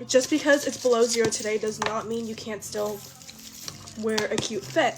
just because it's below 0 today does not mean you can't still wear a cute fit.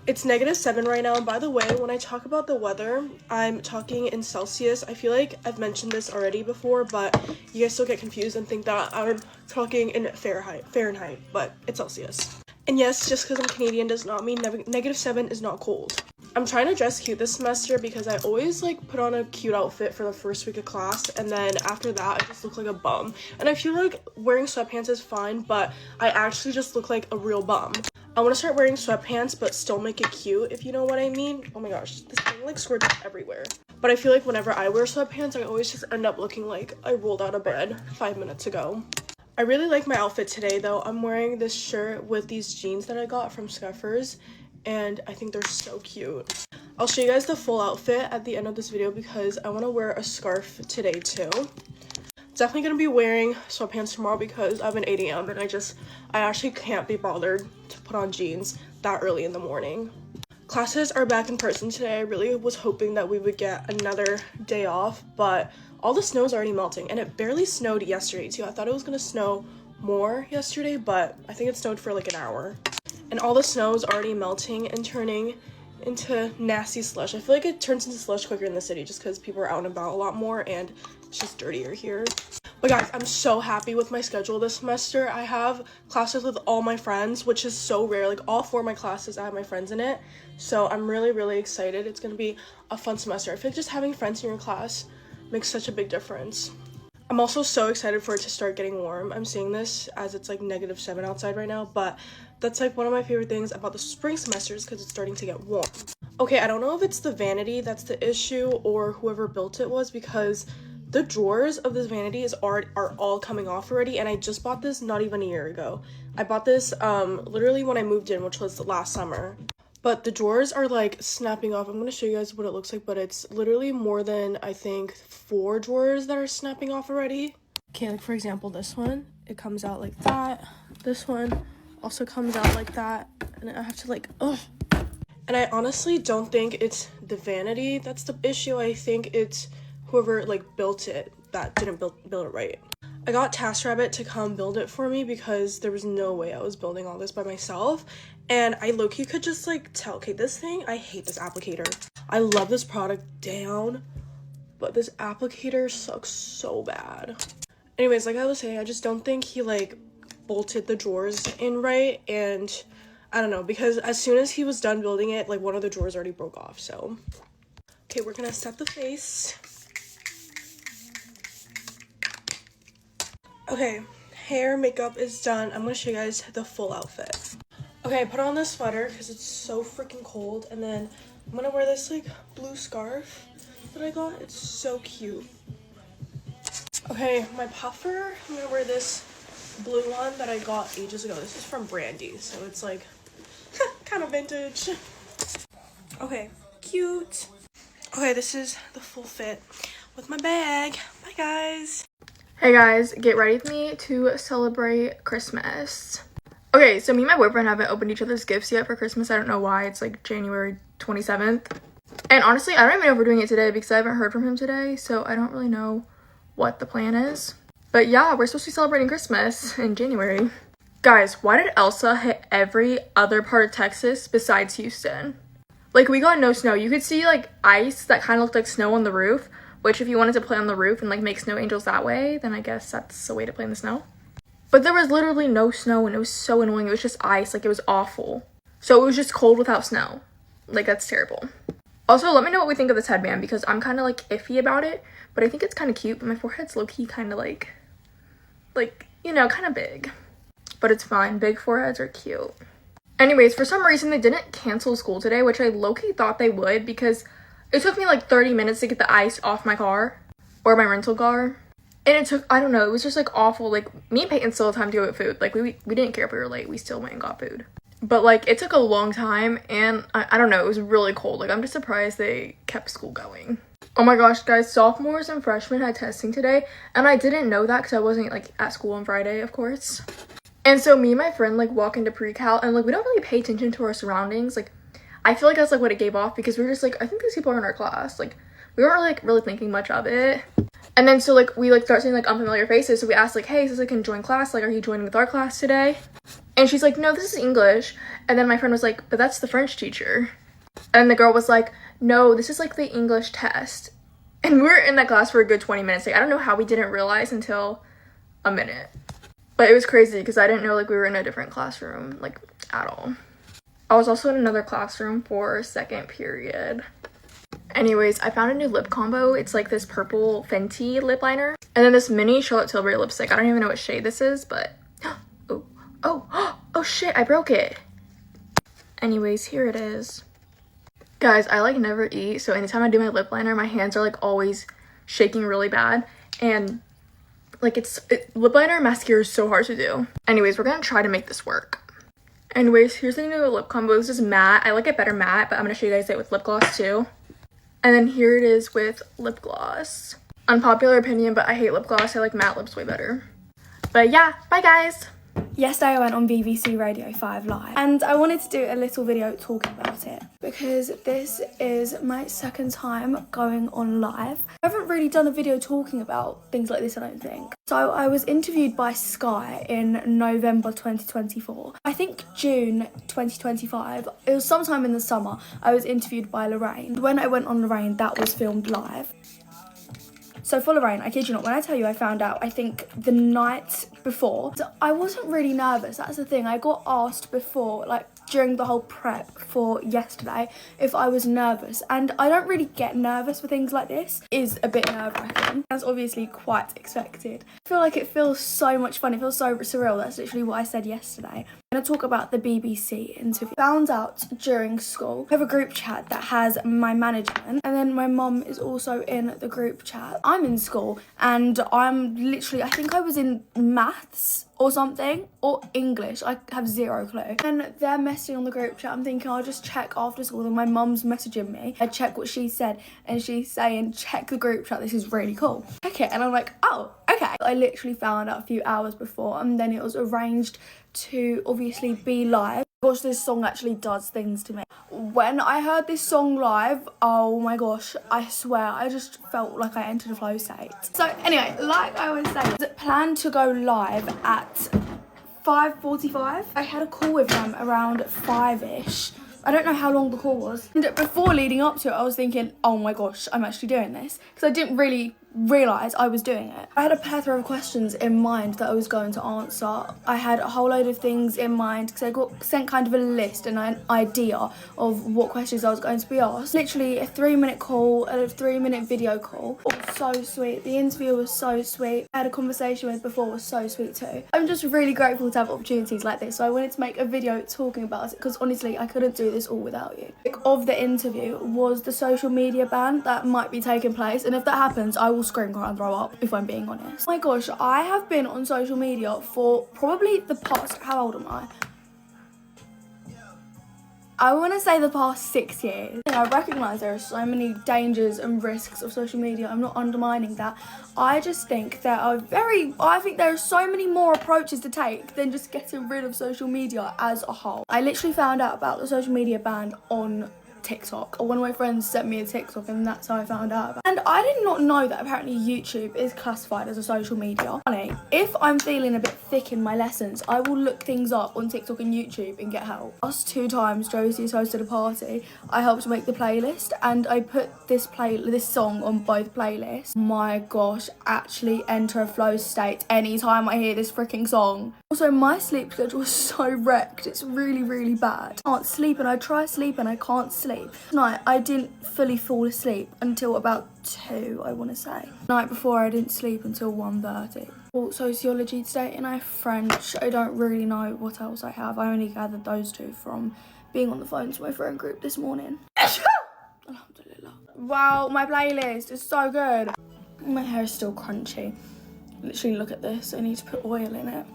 It's -7 right now. And by the way, when I talk about the weather, I'm talking in Celsius. I feel like I've mentioned this already before, but you guys still get confused and think that I'm talking in Fahrenheit, but it's Celsius. And yes, just because I'm Canadian does not mean -7 is not cold. I'm trying to dress cute this semester because I always like put on a cute outfit for the first week of class, and then after that I just look like a bum. And I feel like wearing sweatpants is fine, but I actually just look like a real bum. I want to start wearing sweatpants but still make it cute, if you know what I mean. Oh my gosh, this thing like squirts everywhere. But I feel like whenever I wear sweatpants, I always just end up looking like I rolled out of bed 5 minutes ago. I really like my outfit today though. I'm wearing this shirt with these jeans that I got from Scuffers, and I think they're so cute. I'll show you guys the full outfit at the end of this video because I want to wear a scarf today too. Definitely gonna be wearing sweatpants tomorrow because I have an 8 a.m. and I actually can't be bothered to put on jeans that early in the morning. Classes are back in person today. I really was hoping that we would get another day off, but all the snow is already melting, and it barely snowed yesterday too. I thought it was gonna snow more yesterday, but I think it snowed for like an hour. And all the snow is already melting and turning into nasty slush. I feel like it turns into slush quicker in the city just because people are out and about a lot more and it's just dirtier here. But guys, I'm so happy with my schedule this semester. I have classes with all my friends, which is so rare. Like all 4 of my classes, I have my friends in it. So I'm really excited. It's gonna be a fun semester. I feel like just having friends in your class makes such a big difference. I'm also so excited for it to start getting warm. I'm saying this as it's like -7 outside right now, but that's like one of my favorite things about the spring semesters because it's starting to get warm. Okay, I don't know if it's the vanity that's the issue or whoever built it was, because the drawers of this vanity are all coming off already, and I just bought this not even a year ago. I bought this literally when I moved in, which was last summer. But the drawers are like snapping off. I'm going to show you guys what it looks like, but it's literally more than I think 4 drawers that are snapping off already. Okay, like for example, this one, it comes out like that. This one also comes out like that, and I have to like, ugh. And I honestly don't think it's the vanity that's the issue. I think it's whoever like built it that didn't build it right. I got TaskRabbit to come build it for me because there was no way I was building all this by myself. And I low-key could just like tell, okay, this thing, I hate this applicator. I love this product down, but this applicator sucks so bad. Anyways, like I was saying, I just don't think he like bolted the drawers in right, and I don't know, because as soon as he was done building it, like one of the drawers already broke off. So okay, we're gonna set the face. Okay, hair, makeup is done. I'm gonna show you guys the full outfit. Okay, I put on this sweater because it's so freaking cold, and then I'm gonna wear this like blue scarf that I got. It's so cute. Okay, my puffer, I'm gonna wear this blue one that I got ages ago. This is from Brandy, so it's like kind of vintage. Okay, cute. Okay, this is the full fit with my bag. Bye guys. Hey guys, get ready with me to celebrate Christmas. Okay, so me and my boyfriend haven't opened each other's gifts yet for Christmas. I don't know why. It's like January 27th. And honestly, I don't even know if we're doing it today because I haven't heard from him today. So I don't really know what the plan is. But yeah, we're supposed to be celebrating Christmas in January. Guys, why did Elsa hit every other part of Texas besides Houston? Like, we got no snow. You could see like ice that kind of looked like snow on the roof. Which if you wanted to play on the roof and like make snow angels that way, then I guess that's a way to play in the snow. But there was literally no snow, and it was so annoying. It was just ice. Like, it was awful. So it was just cold without snow. Like, that's terrible. Also, let me know what we think of this headband because I'm kind of like iffy about it. But I think it's kind of cute. But my forehead's low-key kind of like, you know, kind of big. But it's fine. Big foreheads are cute. Anyways, for some reason, they didn't cancel school today, which I low-key thought they would because it took me like 30 minutes to get the ice off my car or my rental car. And it took, I don't know, it was just like awful. Like, me and Peyton still had time to go get food. Like, we didn't care if we were late. We still went and got food. But like, it took a long time, and I don't know, it was really cold. Like, I'm just surprised they kept school going. Oh my gosh, guys, sophomores and freshmen had testing today, and I didn't know that because I wasn't like at school on Friday, of course. And so me and my friend like walk into pre-cal, and like we don't really pay attention to our surroundings. Like, I feel like that's like what it gave off because we were just like, I think these people are in our class. Like, we weren't like really thinking much of it. And then so like we like start seeing like unfamiliar faces, so we asked like, hey, is this like can join class, like are you joining with our class today? And she's like, no, this is English. And then my friend was like, but that's the French teacher. And the girl was like, no, this is like the English test. And we were in that class for a good 20 minutes. Like I don't know how we didn't realize until a minute, but it was crazy because I didn't know like we were in a different classroom like at all. I was also in another classroom for second period. Anyways, I found a new lip combo. It's like this purple Fenty lip liner. And then this mini Charlotte Tilbury lipstick. I don't even know what shade this is, but... Oh shit, I broke it. Anyways, here it is. Guys, I like never eat, so anytime I do my lip liner, my hands are like always shaking really bad. And like lip liner and mascara is so hard to do. Anyways, we're gonna try to make this work. Anyways, here's the new lip combo. This is matte. I like it better matte, but I'm gonna show you guys it with lip gloss too. And then here it is with lip gloss. Unpopular opinion, but I hate lip gloss. I like matte lips way better. But yeah, bye guys. Yesterday I went on BBC Radio 5 Live and I wanted to do a little video talking about it because this is my second time going on live. I haven't really done a video talking about things like this, I don't think. So I was interviewed by Sky in November 2024. I think June 2025, it was sometime in the summer, I was interviewed by Lorraine. When I went on Lorraine, that was filmed live. So for Lorraine, I kid you not, when I tell you I found out, I think the night before, so I wasn't really nervous, that's the thing. I got asked before, like during the whole prep for yesterday, if I was nervous. And I don't really get nervous for things like this. It is a bit nerve-wracking. That's obviously quite expected. I feel like it feels so much fun. It feels so surreal. That's literally what I said yesterday. I'm going to talk about the BBC interview. Found out during school. I have a group chat that has my management and then my mum is also in the group chat. I'm in school and I'm literally, I think I was in maths or something, or English. I have zero clue. And they're messaging on the group chat. I'm thinking I'll just check after school. Then my mum's messaging me. I check what she said and she's saying, check the group chat, this is really cool. Okay, and I'm like, oh, okay. I literally found out a few hours before and then it was arranged to obviously be live. Gosh, this song actually does things to me. When I heard this song live, oh my gosh, I swear, I just felt like I entered a flow state. So anyway, like I was saying, I planned to go live at 5:45. I had a call with them around 5ish. I don't know how long the call was. And before leading up to it, I was thinking, oh my gosh, I'm actually doing this. Because I didn't really realise I was doing it. I had a plethora of questions in mind that I was going to answer. I had a whole load of things in mind because I got sent kind of a list and an idea of what questions I was going to be asked. Literally a 3-minute call and a 3-minute video call. It was so sweet. The interview was so sweet. I had a conversation with before was so sweet too. I'm just really grateful to have opportunities like this. So I wanted to make a video talking about it because honestly I couldn't do this all without you. Of the interview was the social media ban that might be taking place, and if that happens I will scream, cry and throw up, if I'm being honest. Oh my gosh, I have been on social media for probably the past, how old am I want to say the past 6 years. I recognise there are so many dangers and risks of social media. I'm not undermining that. I just think I think there are so many more approaches to take than just getting rid of social media as a whole. I literally found out about the social media ban on TikTok. One of my friends sent me a TikTok and that's how I found out about it. And I did not know that apparently YouTube is classified as a social media. Funny, if I'm feeling a bit thick in my lessons, I will look things up on TikTok and YouTube and get help. Last 2 times Josie's hosted a party, I helped make the playlist and I put this song on both playlists. My gosh, actually enter a flow state anytime I hear this freaking song. Also, my sleep schedule is so wrecked. It's really, really bad. I can't sleep and I try sleep and I can't sleep. Tonight, I didn't fully fall asleep until about 2, I want to say. The night before, I didn't sleep until 1:30. Well, sociology today and I have French. I don't really know what else I have. I only gathered those 2 from being on the phone to my friend group this morning. Alhamdulillah. Wow, my playlist is so good. My hair is still crunchy. Literally, look at this. I need to put oil in it.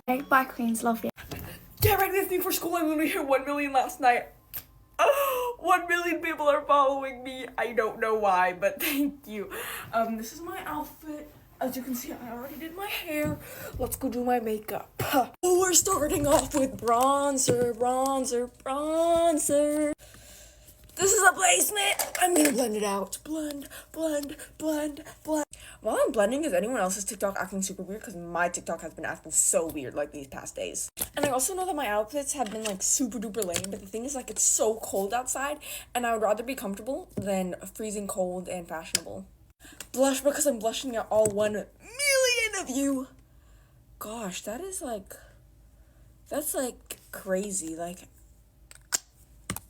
Okay, bye queens, love you. Get ready with me for school. I'm gonna hit 1 million last night. 1 million people are following me. I don't know why, but thank you. This is my outfit. As you can see, I already did my hair. Let's go do my makeup. Oh, we're starting off with bronzer. This is a placement. I'm gonna blend it out. Blend. While I'm blending, is anyone else's TikTok acting super weird? Because my TikTok has been acting so weird like these past days. And I also know that my outfits have been like super duper lame, but the thing is like it's so cold outside and I would rather be comfortable than freezing cold and fashionable. Blush because I'm blushing at all 1 million of you. Gosh, that's like crazy. Like,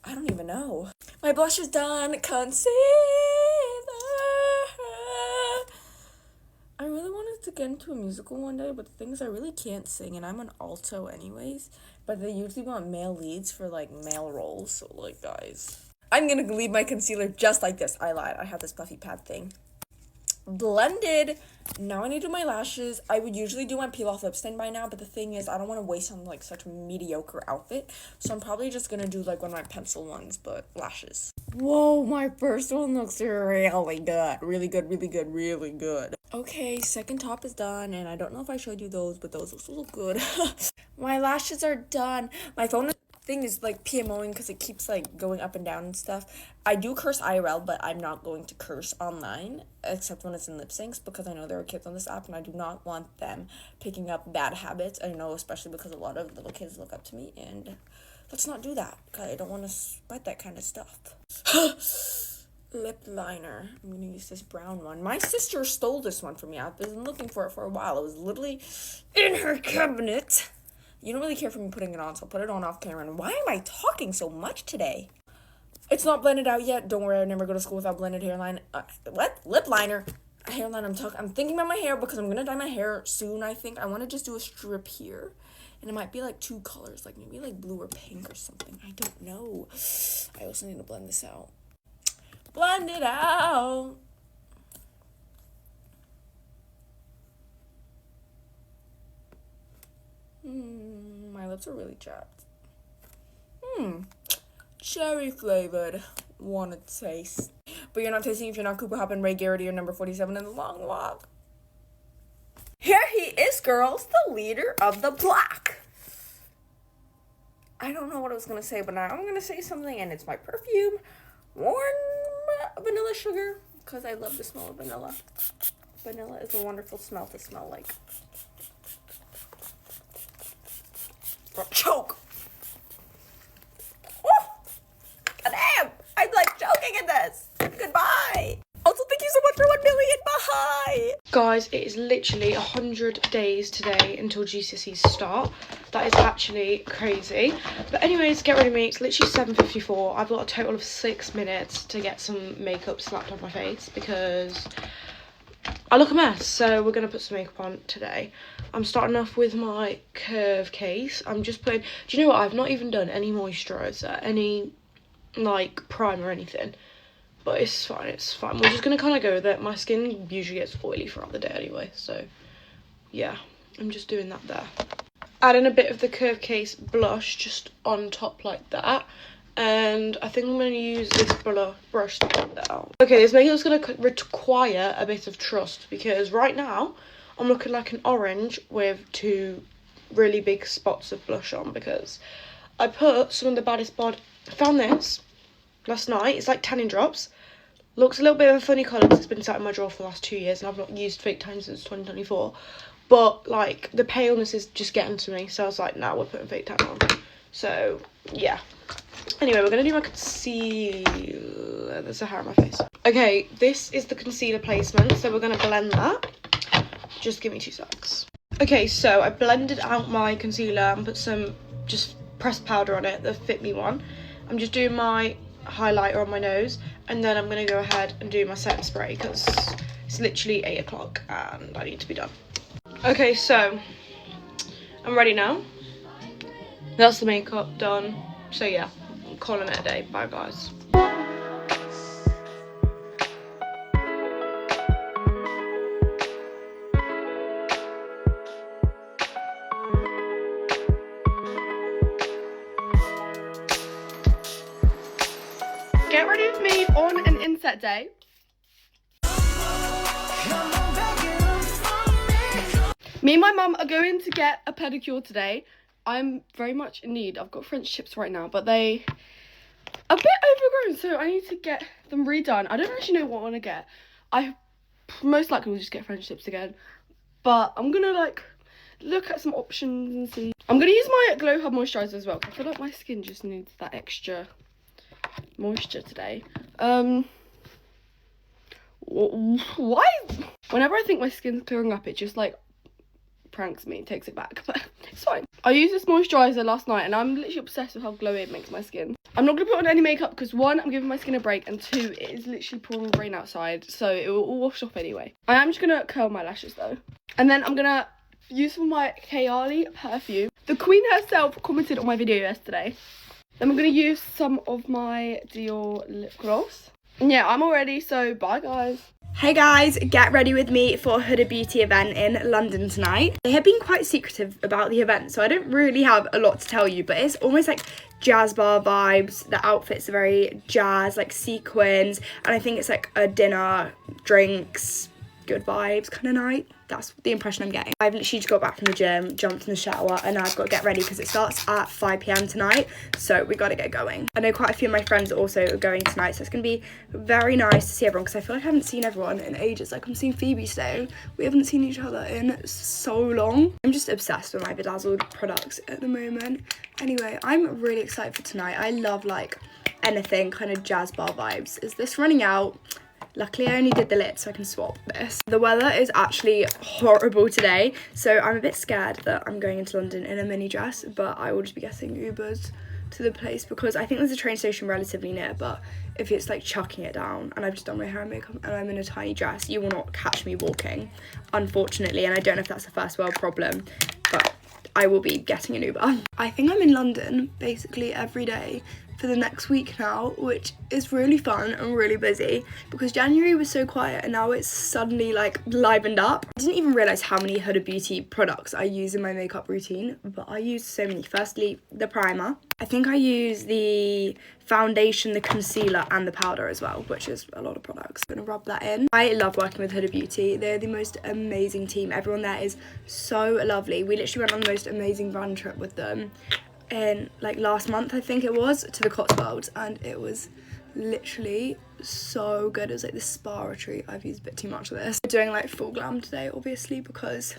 I don't even know. My blush is done. Concealer. I really wanted to get into a musical one day, but the thing is I really can't sing, and I'm an alto anyways, but they usually want male leads for, like, male roles, so, like, guys. I'm gonna leave my concealer just like this. I lied. I have this puffy pad thing. Blended. Now I need to do my lashes. I would usually do my peel off lip stain by now, but the thing is I don't want to waste on like such a mediocre outfit, so I'm probably just gonna do like one of my pencil ones, but lashes. Whoa, my first one looks really good. Really good. Okay, second top is done, and I don't know if I showed you those, but those look good. My lashes are done. My phone thing is like PMOing because it keeps like going up and down and stuff. I do curse IRL, but I'm not going to curse online except when it's in lip syncs, because I know there are kids on this app and I do not want them picking up bad habits. I know, especially because a lot of little kids look up to me, and let's not do that because I don't want to spread that kind of stuff. Lip liner. I'm gonna use this brown one. My sister stole this one from me. I've been looking for it for a while. It was literally in her cabinet. You don't really care for me putting it on, so I'll put it on off camera. And why am I talking so much today? It's not blended out yet. Don't worry, I never go to school without blended hairline. What? Lip liner. Hairline. I'm thinking about my hair because I'm gonna dye my hair soon. I think I want to just do a strip here, and it might be like 2 colors, like maybe like blue or pink or something. I don't know. I also need to blend this out. Blend it out. My lips are really chapped. Cherry flavored. Wanna taste. But you're not tasting if you're not Cooper Hop and Ray Garrity or number 47 in the long walk. Here he is, girls, the leader of the block. I don't know what I was gonna say, but now I'm gonna say something, and it's my perfume. Warm vanilla sugar, because I love the smell of vanilla. Vanilla is a wonderful smell to smell like. Choke. Oh, damn, I'm like choking in this. Goodbye. Also, thank you so much for 1 million. Bye. Guys, it is literally 100 days today until GCSEs start. That is actually crazy. But anyways, get ready, me. It's literally 7:54. I've got a total of 6 minutes to get some makeup slapped on my face because I look a mess. So we're going to put some makeup on today. I'm starting off with my curve case. I'm just putting... Do you know what? I've not even done any moisturiser, any, like, primer or anything. But it's fine, it's fine. We're just going to kind of go with it. My skin usually gets oily throughout the day anyway. So, yeah. I'm just doing that there. Adding a bit of the curve case blush just on top like that. And I think I'm going to use this brush to blend that out. Okay, this makeup's going to require a bit of trust because right now I'm looking like an orange with 2 really big spots of blush on because I put some of the baddest bod. I found this last night. It's like tanning drops. Looks a little bit of a funny colour because it's been sat in my drawer for the last 2 years and I've not used fake tan since 2024. But, like, the paleness is just getting to me. So I was like, nah, we're putting fake tan on. So, yeah. Anyway, we're going to do my concealer. There's a hair on my face. Okay, this is the concealer placement. So we're going to blend that. Just give me 2 secs. Okay, so I blended out my concealer and put some just pressed powder on it, the Fit Me one. I'm just doing my highlighter on my nose. And then I'm going to go ahead and do my setting spray because it's literally 8 o'clock and I need to be done. Okay, so I'm ready now. That's the makeup done. So yeah, I'm calling it a day. Bye guys. Get ready with me on an inset day. Me and my mum are going to get a pedicure today. I'm very much in need. I've got French tips right now, but they a bit overgrown, so I need to get them redone. I don't actually know what I want to get. I most likely will just get French tips again, but I'm gonna like look at some options and see. I'm gonna use my Glow Hub moisturizer as well, because I feel like my skin just needs that extra moisture today. Why? Whenever I think my skin's clearing up, it just like pranks me, takes it back, but it's fine. I used this moisturizer last night and I'm literally obsessed with how glowy it makes my skin. I'm not gonna put on any makeup because 1, I'm giving my skin a break, and 2, it is literally pouring rain outside, so it will all wash off anyway. I am just gonna curl my lashes though, and then I'm gonna use some of my Kayali perfume. The queen herself commented on my video yesterday. Then I'm gonna use some of my Dior lip gloss. And yeah, I'm all ready, so bye guys. Hey guys, get ready with me for a Huda Beauty event in London tonight. They have been quite secretive about the event, so I don't really have a lot to tell you, but it's almost like jazz bar vibes. The outfits are very jazz, like sequins, and I think it's like a dinner, drinks, good vibes kind of night. That's the impression I'm getting. I've literally just got back from the gym, jumped in the shower, and now I've got to get ready because it starts at 5 p.m. tonight, so we got to get going. I know quite a few of my friends also are going tonight, so it's going to be very nice to see everyone, because I feel like I haven't seen everyone in ages. Like, I'm seeing Phoebe today. We haven't seen each other in so long. I'm just obsessed with my Bedazzled products at the moment. Anyway, I'm really excited for tonight. I love like anything kind of jazz bar vibes. Is this running out? Luckily, I only did the lid, so I can swap this. The weather is actually horrible today, so I'm a bit scared that I'm going into London in a mini dress, but I will just be getting Ubers to the place because I think there's a train station relatively near, but if it's like chucking it down and I've just done my hair and makeup and I'm in a tiny dress, you will not catch me walking, unfortunately, and I don't know if that's a first world problem, but I will be getting an Uber. I think I'm in London basically every day for the next week now, which is really fun and really busy because January was so quiet and now it's suddenly like livened up. I didn't even realise how many Huda Beauty products I use in my makeup routine, but I use so many. Firstly, the primer. I think I use the foundation, the concealer and the powder as well, which is a lot of products. I'm gonna rub that in. I love working with Huda Beauty. They're the most amazing team. Everyone there is so lovely. We literally went on the most amazing van trip with them in like last month, I think it was, to the Cotswolds, and it was literally so good. It was like this spa retreat. I've used a bit too much of this. We're doing like full glam today, obviously, because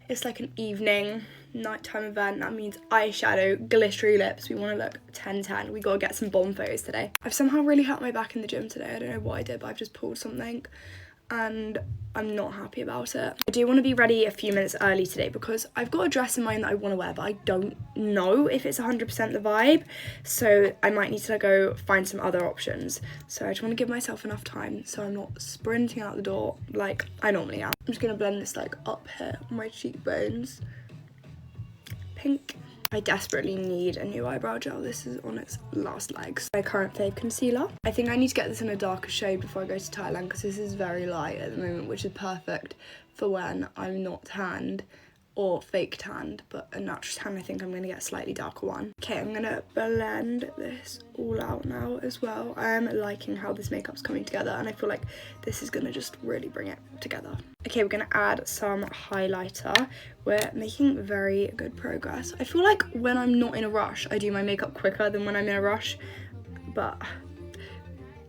it's like an evening nighttime event. That means eyeshadow, glittery lips. We want to look 10-10. We gotta get some bomb photos today. I've somehow really hurt my back in the gym today. I don't know what I did, but I've just pulled something and I'm not happy about it. I do want to be ready a few minutes early today because I've got a dress in mind that I want to wear, but I don't know if it's 100% the vibe, so I might need to go find some other options. So I just want to give myself enough time so I'm not sprinting out the door like I normally am. I'm just going to blend this like up here on my cheekbones. Pink. I desperately need a new eyebrow gel. This is on its last legs. My current fave concealer. I think I need to get this in a darker shade before I go to Thailand because this is very light at the moment, which is perfect for when I'm not tanned or fake tanned, but a natural tan. I think I'm going to get a slightly darker one. Okay, I'm going to blend this all out now as well. I am liking how this makeup's coming together and I feel like this is going to just really bring it together. Okay, we're going to add some highlighter. We're making very good progress. I feel like when I'm not in a rush, I do my makeup quicker than when I'm in a rush, but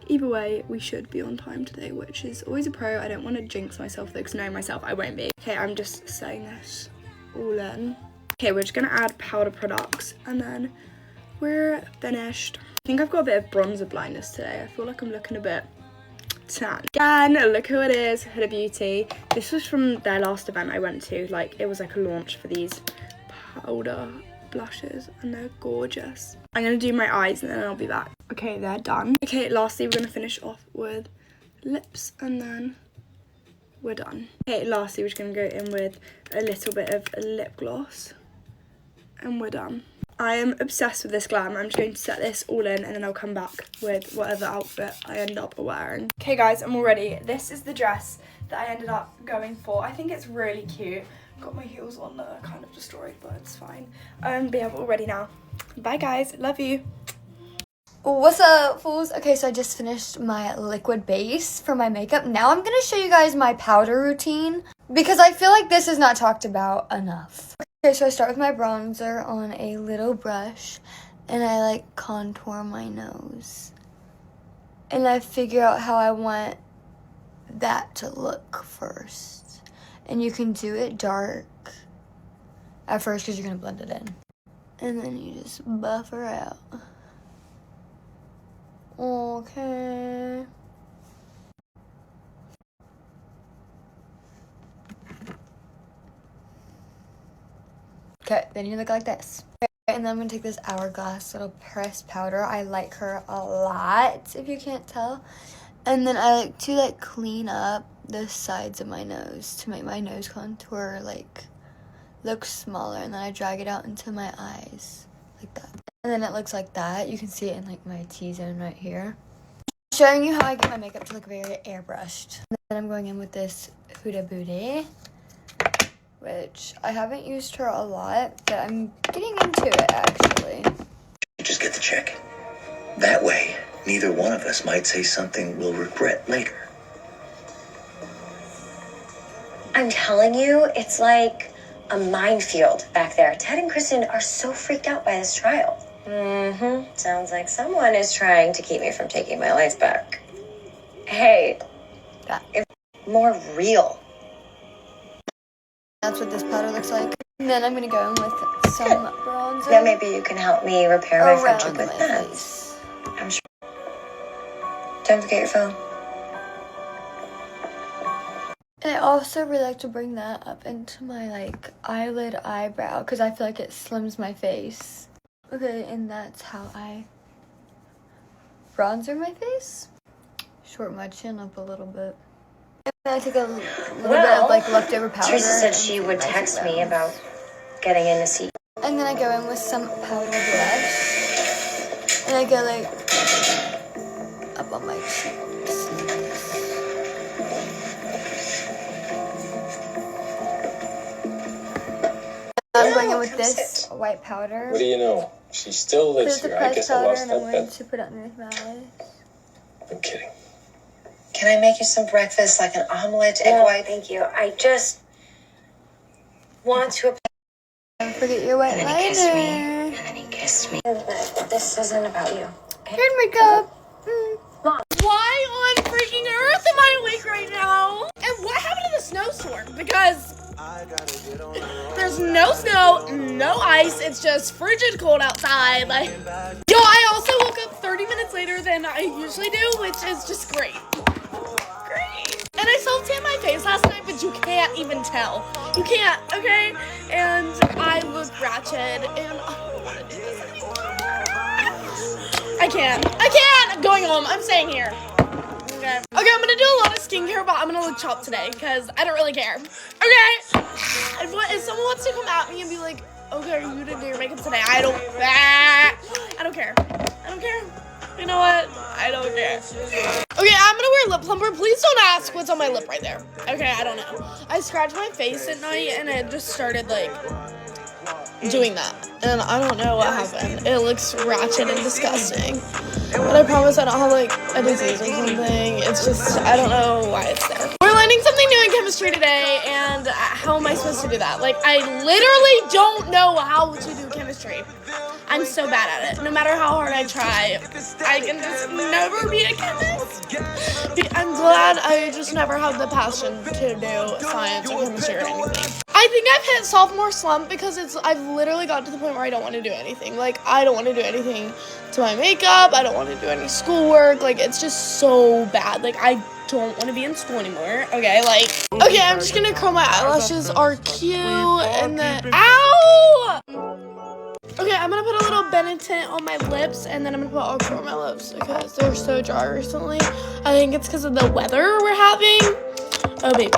either way, we should be on time today, which is always a pro. I don't want to jinx myself though, because knowing myself, I won't be. Okay, I'm just setting this all in. Okay, we're just gonna add powder products and then we're finished. I think I've got a bit of bronzer blindness today. I feel like I'm looking a bit tan. And look who it is, Huda Beauty. This was from their last event I went to. Like, it was like a launch for these powder blushes and they're gorgeous. I'm gonna do my eyes and then I'll be back. Okay, they're done. Okay, lastly, we're gonna finish off with lips and then we're done. Okay, lastly, we're just gonna go in with a little bit of lip gloss and we're done. I am obsessed with this glam. I'm just going to set this all in and then I'll come back with whatever outfit I end up wearing. Okay guys, I'm all ready. This is the dress that I ended up going for. I think it's really cute. Got my heels on that are kind of destroyed, but it's fine. But yeah, we're all ready now. Bye guys, love you. What's up, fools? Okay, so I just finished my liquid base for my makeup. Now I'm gonna show you guys my powder routine because I feel like this is not talked about enough. Okay, so I start with my bronzer on a little brush. and I like contour my nose. And I figure out how I want that to look first. And you can do it dark at first because you're going to blend it in. And then you just buff her out. Okay. Okay, then you look like this. And then I'm gonna take this Hourglass little pressed powder. I like her a lot, if you can't tell. And then I like to clean up the sides of my nose to make my nose contour look smaller. And then I drag it out into my eyes like that. And then it looks like that. You can see it in my T-zone right here. Showing you how I get my makeup to look very airbrushed. And then I'm going in with this Huda Beauty, which I haven't used her a lot, but I'm getting into it actually. Just get the check. That way, neither one of us might say something we'll regret later. I'm telling you, it's like a minefield back there. Ted and Kristen are so freaked out by this trial. Sounds like someone is trying to keep me from taking my life back. Hey, it's more real. That's what this powder looks like. And then I'm gonna go in with some bronzer. Now maybe you can help me repair my friendship with my that. face. I'm sure. Don't forget your phone. And I also really like to bring that up into my eyelid eyebrow because I feel like it slims my face. Okay, and that's how I bronzer my face. Shorten my chin up a little bit. And then I take a little bit of leftover powder. Teresa said she would text me about getting in to see. And then I go in with some powder blush. And I go up on my cheeks. I'm going in with this white powder. What do you know? She still lives here. I guess I lost and I'm that going bet. to put it underneath my eyes. I'm kidding. Can I make you some breakfast, like an omelet, egg white? Thank you. I just want to. Don't forget your white And then he kissed me. And then he kissed me. This isn't about you. Okay? Hair makeup. Why on freaking earth am I awake right now? And what happened to the snowstorm? Because there's no snow, no ice, it's just frigid cold outside. Yo, I also woke up 30 minutes later than I usually do, which is just great. Great. And I self-tanned my face last night, but you can't even tell. You can't, okay? And I look ratchet, and I don't want to do this anymore. I can't. I'm going home. I'm staying here. Okay, I'm gonna do a lot of skincare, but I'm gonna look chopped today because I don't really care. Okay? If someone wants to come at me and be like, okay, you didn't do your makeup today, I don't care. You know what? I don't care. Okay, I'm gonna wear lip plumper. Please don't ask what's on my lip right there. Okay, I don't know. I scratched my face at night and it just started doing that. And I don't know what happened. It looks ratchet and disgusting. But I promise I don't have a disease or something. It's just, I don't know why it's there. We're learning something new in chemistry today, and how am I supposed to do that? I literally don't know how to do chemistry. I'm so bad at it. No matter how hard I try, I can just never be a chemist. I'm glad I just never had the passion to do science or chemistry or anything. I think I've hit sophomore slump because I've literally got to the point where I don't want to do anything. I don't want to do anything to my makeup. I don't want to do any schoolwork. It's just so bad. I don't want to be in school anymore. Okay, okay, I'm just gonna curl my eyelashes are cute, and then, ow! Okay, I'm gonna put a little Benetint on my lips, and then I'm gonna put Ultra on my lips because they're so dry recently. I think it's because of the weather we're having. Oh, baby.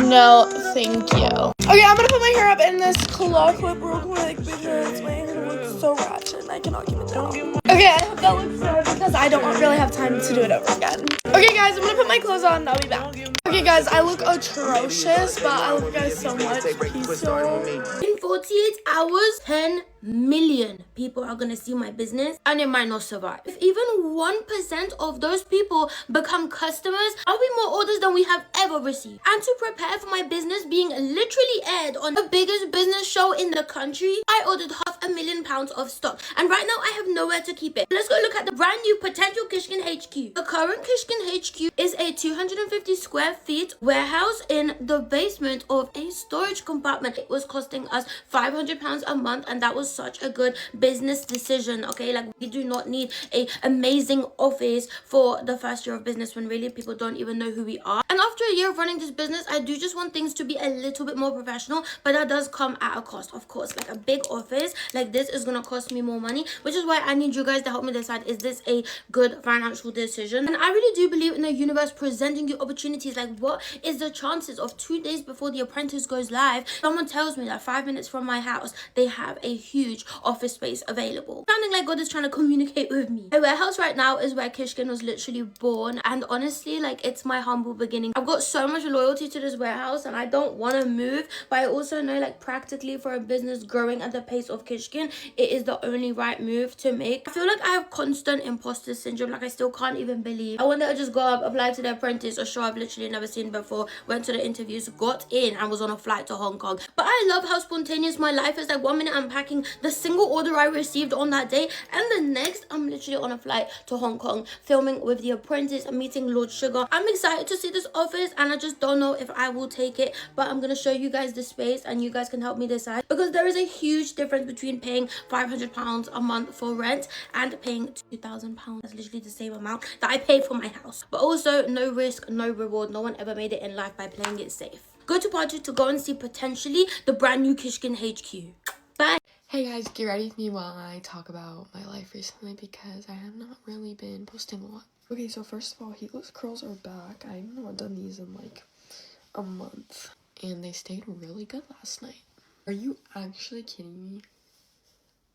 No, thank you. Okay, I'm gonna put my hair up in this claw clip real quick because my hair looks so ratchet and I cannot keep it down. Okay, I hope that looks good because I don't really have time to do it over again. Okay, guys, I'm gonna put my clothes on and I'll be back. Okay, guys, I look atrocious, but I love you guys so much. Peace out. In 48 hours, 10 million people are gonna see my business and it might not survive. If even 1% of those people become customers, I'll be more orders than we have ever received. And to prepare for my business being literally aired on the biggest business show in the country, I ordered half £500,000 of stock, and right now I have nowhere to keep it. Let's go look at the brand new potential Kishkin HQ. The current Kishkin HQ is a 250 square feet warehouse in the basement of a storage compartment. It was costing us £500 a month, and that was such a good business decision. Okay, like, we do not need a amazing office for the first year of business when really people don't even know who we are. And after a year of running this business, I do just want things to be a little bit more professional, but that does come at a cost, of course. Like, a big office like this is gonna cost me more money, which is why I need you guys to help me decide, is this a good financial decision? And I really do believe in the universe presenting you opportunities. Like, what is the chances of 2 days before The Apprentice goes live, someone tells me that 5 minutes from my house they have a huge office space available? Sounding like God is trying to communicate with me. My warehouse right now is where Kishkin was literally born, and honestly, like, it's my humble beginning. I've got so much loyalty to this warehouse and I don't want to move, but I also know, like, practically for a business growing at the pace of Kishkin, it is the only right move to make. I feel like I have constant imposter syndrome. Like, I still can't even believe I wanted to just go up, apply to The Apprentice, a show I've literally never seen before, went to the interviews, got in, and was on a flight to Hong Kong. But I love how spontaneous my life is. Like, 1 minute I'm packing the single order I received on that day, and the next I'm literally on a flight to Hong Kong filming with The Apprentice and meeting Lord Sugar. I'm excited to see this office, and I just don't know if I will take it, but I'm gonna show you guys the space and you guys can help me decide, because there is a huge difference between paying £500 a month for rent and paying £2,000. That's literally the same amount that I pay for my house. But also, no risk, no reward. No one ever made it in life by playing it safe. Go to budget to go and see potentially the brand new Kishkin HQ. Bye. Hey guys, get ready with me while I talk about my life recently, because I have not really been posting a lot. Okay, so first of all, heatless curls are back. I haven't done these in like a month, and they stayed really good last night. Are you actually kidding me?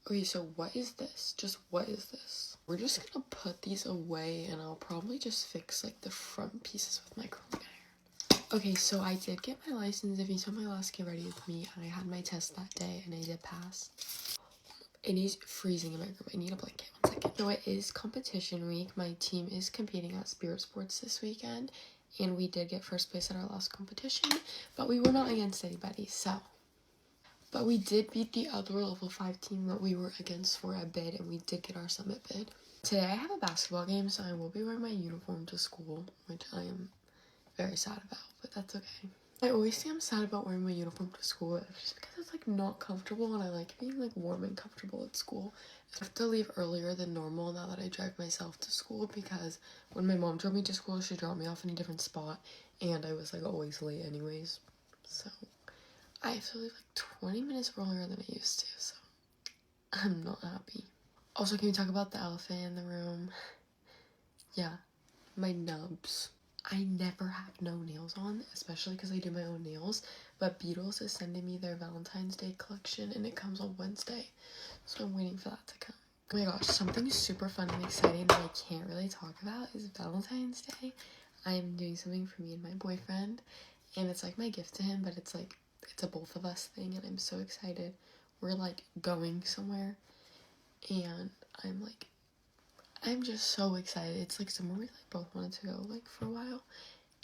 Okay, so what is this? Just what is this? We're just gonna put these away, and I'll probably just fix like the front pieces with my curling iron. Okay, so I did get my license. If you saw my last Get Ready With Me, I had my test that day and I did pass. It is freezing in my room. I need a blanket. 1 second. So it is competition week. My team is competing at Spirit Sports this weekend, and we did get first place at our last competition, but we were not against anybody, so. But we did beat the other level 5 team that we were against for a bid, and we did get our summit bid. Today I have a basketball game, so I will be wearing my uniform to school, which I am very sad about, but that's okay. I always say I'm sad about wearing my uniform to school, just because it's like not comfortable, and I like being like warm and comfortable at school. I have to leave earlier than normal now that I drive myself to school, because when my mom drove me to school, she dropped me off in a different spot, and I was like always late anyways, so I have to leave like 20 minutes earlier than I used to, so I'm not happy. Also, can we talk about the elephant in the room? Yeah, my nubs. I never have no nails on, especially because I do my own nails, but Beatles is sending me their Valentine's Day collection, and it comes on Wednesday, so I'm waiting for that to come. Oh my gosh, something super fun and exciting that I can't really talk about is Valentine's Day. I'm doing something for me and my boyfriend, and it's like my gift to him, but it's like, it's a both of us thing, and I'm so excited. We're like going somewhere, and I'm just so excited. It's like somewhere we like both wanted to go like for a while,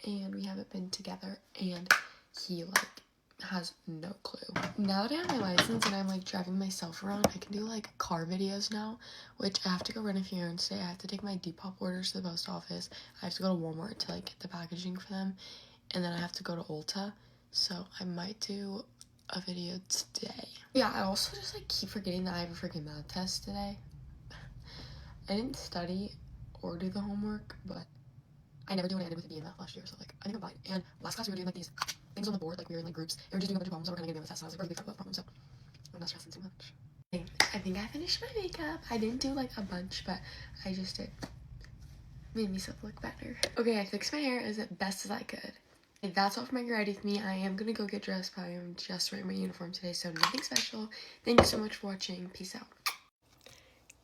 and we haven't been together, and he like has no clue. Now that I have my license and I'm like driving myself around, I can do like car videos now, which I have to go run a few errands today. I have to take my Depop orders to the post office. I have to go to Walmart to like get the packaging for them, and then I have to go to Ulta, so I might do a video today. Yeah, I also just like keep forgetting that I have a freaking math test today. I didn't study or do the homework, but I never do what I did with the BMF last year, so like I think I'm fine. And last class we were doing like these things on the board, like we were in like groups, and we were just doing a bunch of problems, so we're kind of getting the test, and I was like really big for problems, so I'm not stressing too much. I think I finished my makeup. I didn't do like a bunch, but I just did. Made myself look better. Okay, I fixed my hair as best as I could. And that's all for my Get Ready With Me. I am gonna go get dressed, but I am just wearing my uniform today, so nothing special. Thank you so much for watching. Peace out.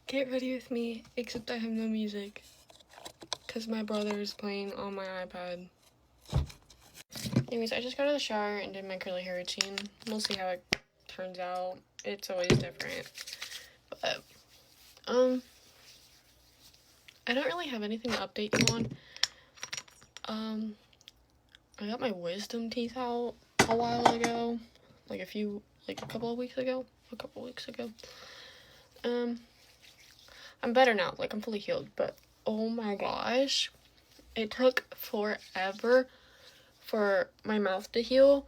Get ready with me, except I have no music, because my brother is playing on my iPad. Anyways, I just got out of the shower and did my curly hair routine. We'll see how it turns out. It's always different. But, I don't really have anything to update you on. I got my wisdom teeth out a while ago, like a couple of weeks ago. a couple weeks ago. I'm better now, like I'm fully healed, but oh my gosh, it took forever for my mouth to heal.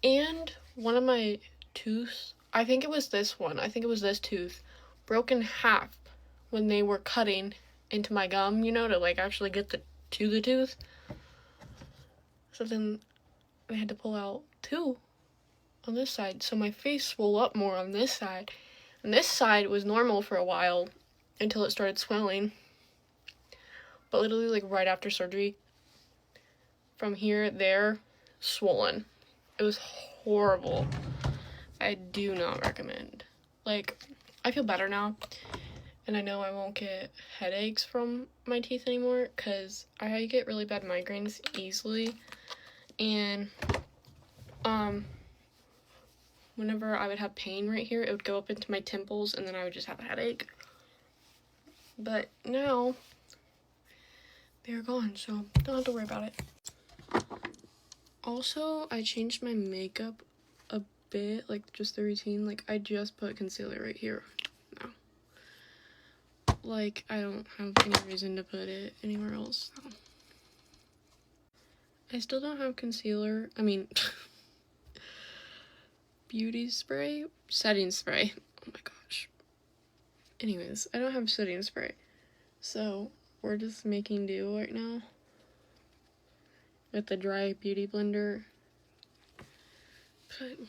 And one of my tooth, I think it was this tooth, broke in half when they were cutting into my gum, you know, to like actually get to the tooth. So then they had to pull out 2 on this side. So my face swelled up more on this side. And this side was normal for a while until it started swelling. But literally like right after surgery, from here, there, swollen. It was horrible. I do not recommend. Like, I feel better now. And I know I won't get headaches from my teeth anymore because I get really bad migraines easily. And, whenever I would have pain right here, it would go up into my temples and then I would just have a headache. But now, they're gone, so don't have to worry about it. Also, I changed my makeup a bit, like just the routine. Like, I just put concealer right here now. Like, I don't have any reason to put it anywhere else now. I still don't have concealer. I mean, beauty spray? Setting spray. Oh my gosh. Anyways, I don't have setting spray. So, we're just making do right now with the dry beauty blender. But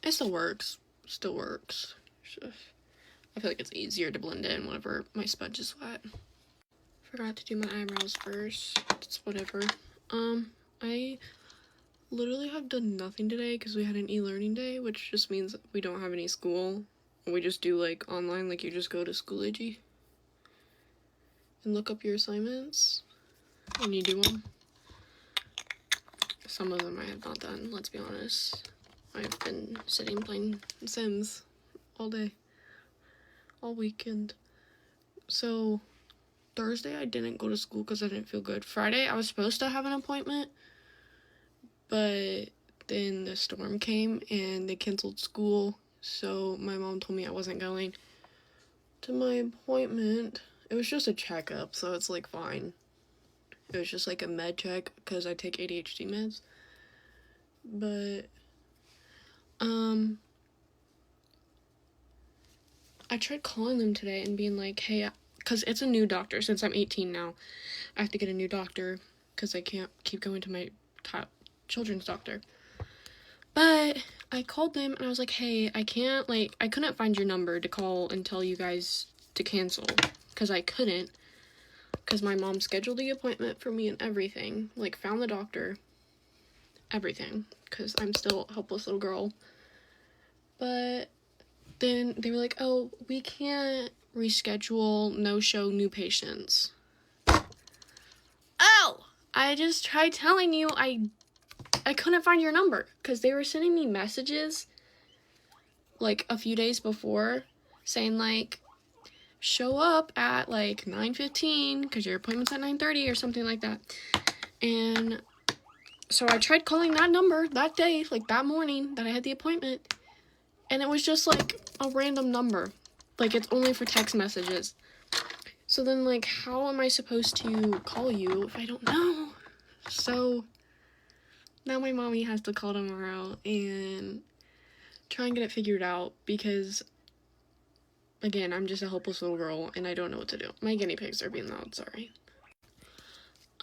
it still works. Still works. I feel like it's easier to blend in whenever my sponge is wet. Forgot to do my eyebrows first. It's whatever. I literally have done nothing today because we had an e-learning day, which just means we don't have any school. We just do like online, like you just go to Schoology and look up your assignments and you do them. Some of them I have not done, let's be honest. I've been sitting playing Sims all day, all weekend. So Thursday I didn't go to school because I didn't feel good. Friday I was supposed to have an appointment, but then the storm came and they canceled school. So my mom told me I wasn't going to my appointment. It was just a checkup, so it's like fine. It was just like a med check because I take ADHD meds. But I tried calling them today and being like, hey, because it's a new doctor. Since I'm 18 now, I have to get a new doctor because I can't keep going to my top children's doctor. But I called them and I was like, hey, I couldn't find your number to call and tell you guys to cancel because I couldn't. Because my mom scheduled the appointment for me and everything. Like, found the doctor. Everything. Because I'm still a helpless little girl. But then they were like, oh, we can't reschedule, no-show, new patients. Oh! I just tried telling you I couldn't find your number. Because they were sending me messages, like, a few days before, saying, like, show up at like 9:15 because your appointment's at 9:30 or something like that. And so I tried calling that number that day, like that morning that I had the appointment, and it was just like a random number, like it's only for text messages. So then, like, how am I supposed to call you if I don't know? So now my mommy has to call tomorrow and try and get it figured out because, again, I'm just a helpless little girl, and I don't know what to do. My guinea pigs are being loud, sorry.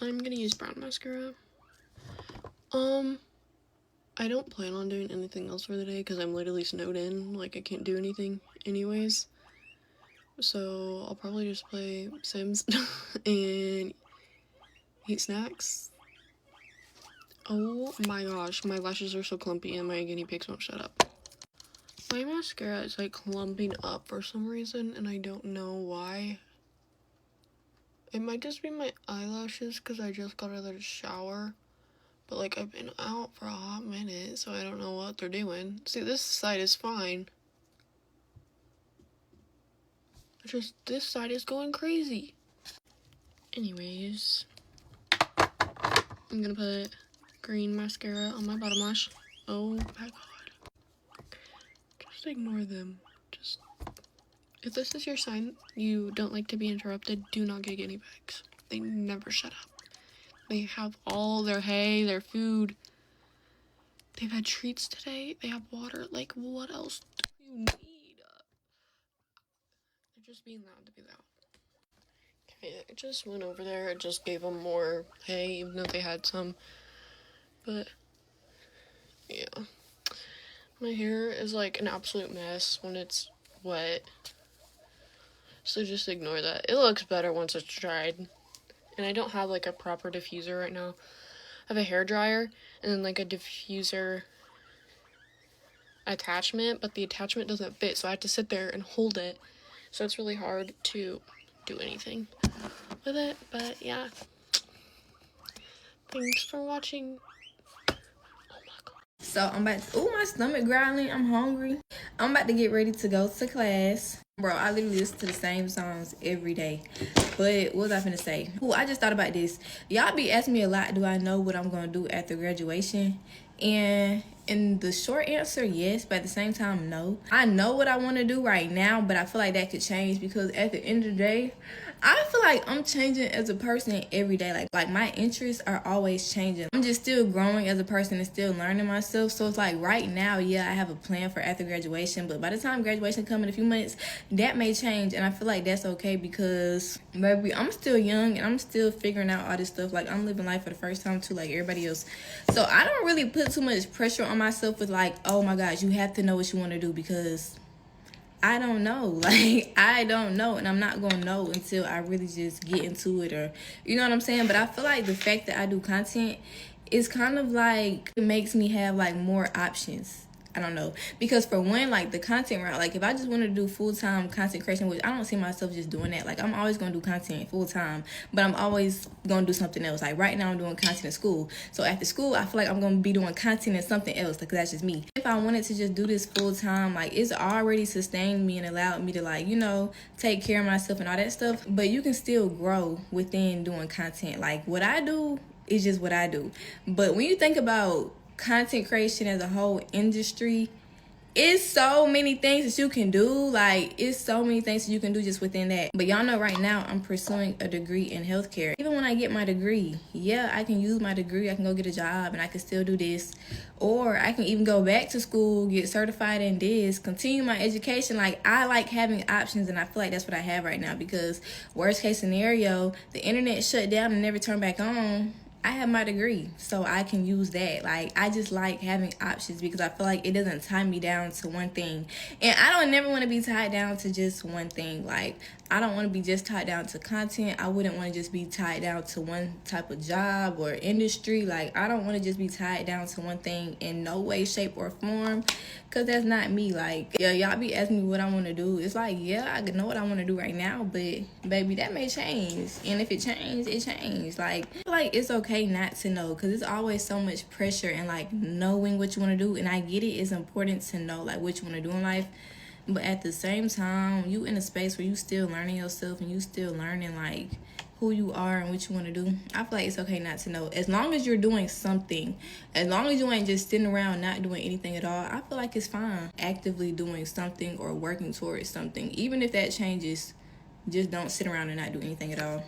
I'm gonna use brown mascara. I don't plan on doing anything else for the day, because I'm literally snowed in. Like, I can't do anything anyways. So, I'll probably just play Sims and eat snacks. Oh my gosh, my lashes are so clumpy, and my guinea pigs won't shut up. My mascara is like clumping up for some reason, and I don't know why. It might just be my eyelashes because I just got out of the shower. But like, I've been out for a hot minute, so I don't know what they're doing. See, this side is fine. Just this side is going crazy. Anyways, I'm gonna put green mascara on my bottom lash. Oh my god. Just ignore them. Just, if this is your sign you don't like to be interrupted, do not get guinea pigs. They never shut up. They have all their hay, their food. They've had treats today. They have water. Like, what else do you need? They're just being loud to be loud. Okay, I just went over there. I just gave them more hay, even though they had some. But, yeah. My hair is like an absolute mess when it's wet. So just ignore that. It looks better once it's dried. And I don't have like a proper diffuser right now. I have a hair dryer and then like a diffuser attachment, but the attachment doesn't fit, so I have to sit there and hold it. So it's really hard to do anything with it. But yeah. Thanks for watching. So I'm about to, my stomach growling, I'm hungry. I'm about to get ready to go to class. Bro, I literally listen to the same songs every day. But what was I finna say? I just thought about this. Y'all be asking me a lot, do I know what I'm gonna do after graduation? And the short answer, yes, but at the same time, no. I know what I want to do right now, but I feel like that could change because at the end of the day, I feel like I'm changing as a person every day. Like my interests are always changing. I'm just still growing as a person and still learning myself. So it's like right now, yeah, I have a plan for after graduation, but by the time graduation comes in a few months, that may change. And I feel like that's okay because, baby, I'm still young and I'm still figuring out all this stuff. Like, I'm living life for the first time too, like everybody else. So I don't really put too much pressure on myself with like, oh my gosh, you have to know what you want to do, because I don't know. Like, I don't know, and I'm not gonna know until I really just get into it, or you know what I'm saying. But I feel like the fact that I do content is kind of like, it makes me have like more options. I don't know, because for one, like the content route, like if I just want to do full-time content creation, which I don't see myself just doing that. Like, I'm always going to do content full-time, but I'm always going to do something else. Like right now I'm doing content in school, so after school I feel like I'm going to be doing content and something else, like that's just me. If I wanted to just do this full-time, like it's already sustained me and allowed me to, like, you know, take care of myself and all that stuff. But you can still grow within doing content. Like, what I do is just what I do. But when you think about content creation as a whole industry, it's so many things that you can do. Like, it's so many things that you can do just within that. But y'all know right now I'm pursuing a degree in healthcare. Even when I get my degree, yeah, I can use my degree, I can go get a job, and I can still do this. Or I can even go back to school, get certified in this, continue my education. Like, I like having options, and I feel like that's what I have right now, because worst case scenario, the internet shut down and never turned back on. I have my degree, so I can use that. Like, I just like having options because I feel like it doesn't tie me down to one thing. And I don't never want to be tied down to just one thing. Like, I don't want to be just tied down to content. I wouldn't want to just be tied down to one type of job or industry. Like, I don't want to just be tied down to one thing in no way, shape, or form, because that's not me. Like, yeah, y'all be asking me what I want to do. It's like, yeah, I know what I want to do right now, but baby, that may change. And if it changes, it changes. Like, I feel like it's okay not to know, because it's always so much pressure and like knowing what you want to do. And I get it, it's important to know like what you want to do in life, but at the same time, you in a space where you still learning yourself and you still learning like who you are and what you want to do. I feel like it's okay not to know, as long as you're doing something. As long as you ain't just sitting around not doing anything at all, I feel like it's fine. Actively doing something or working towards something, even if that changes, just don't sit around and not do anything at all.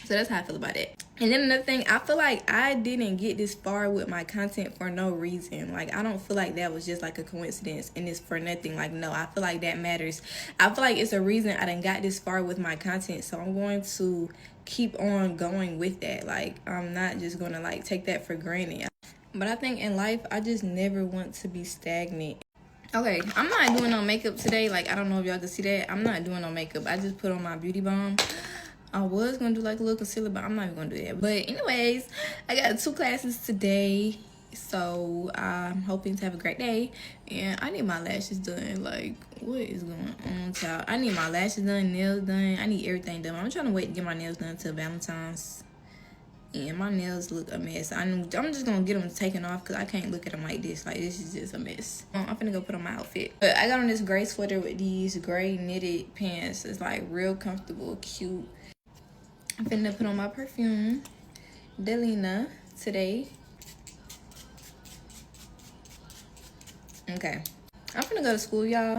So that's how I feel about it. And then another thing, I feel like I didn't get this far with my content for no reason. Like, I don't feel like that was just like a coincidence and it's for nothing. Like, no, I feel like that matters. I feel like it's a reason I done got this far with my content. So I'm going to keep on going with that. Like, I'm not just going to like take that for granted. But I think in life, I just never want to be stagnant. Okay, I'm not doing no makeup today. Like, I don't know if y'all can see that. I'm not doing no makeup. I just put on my beauty balm. I was going to do like a little concealer, but I'm not even going to do that. But anyways, I got 2 classes today. So I'm hoping to have a great day. And I need my lashes done. Like, what is going on, child? I need my lashes done, nails done. I need everything done. I'm trying to wait to get my nails done until Valentine's. And my nails look a mess. I'm just going to get them taken off because I can't look at them like this. Like, this is just a mess. I'm finna go put on my outfit. But I got on this gray sweater with these gray knitted pants. It's like real comfortable, cute. I'm finna put on my perfume, Delina, today. Okay. I'm finna go to school, y'all.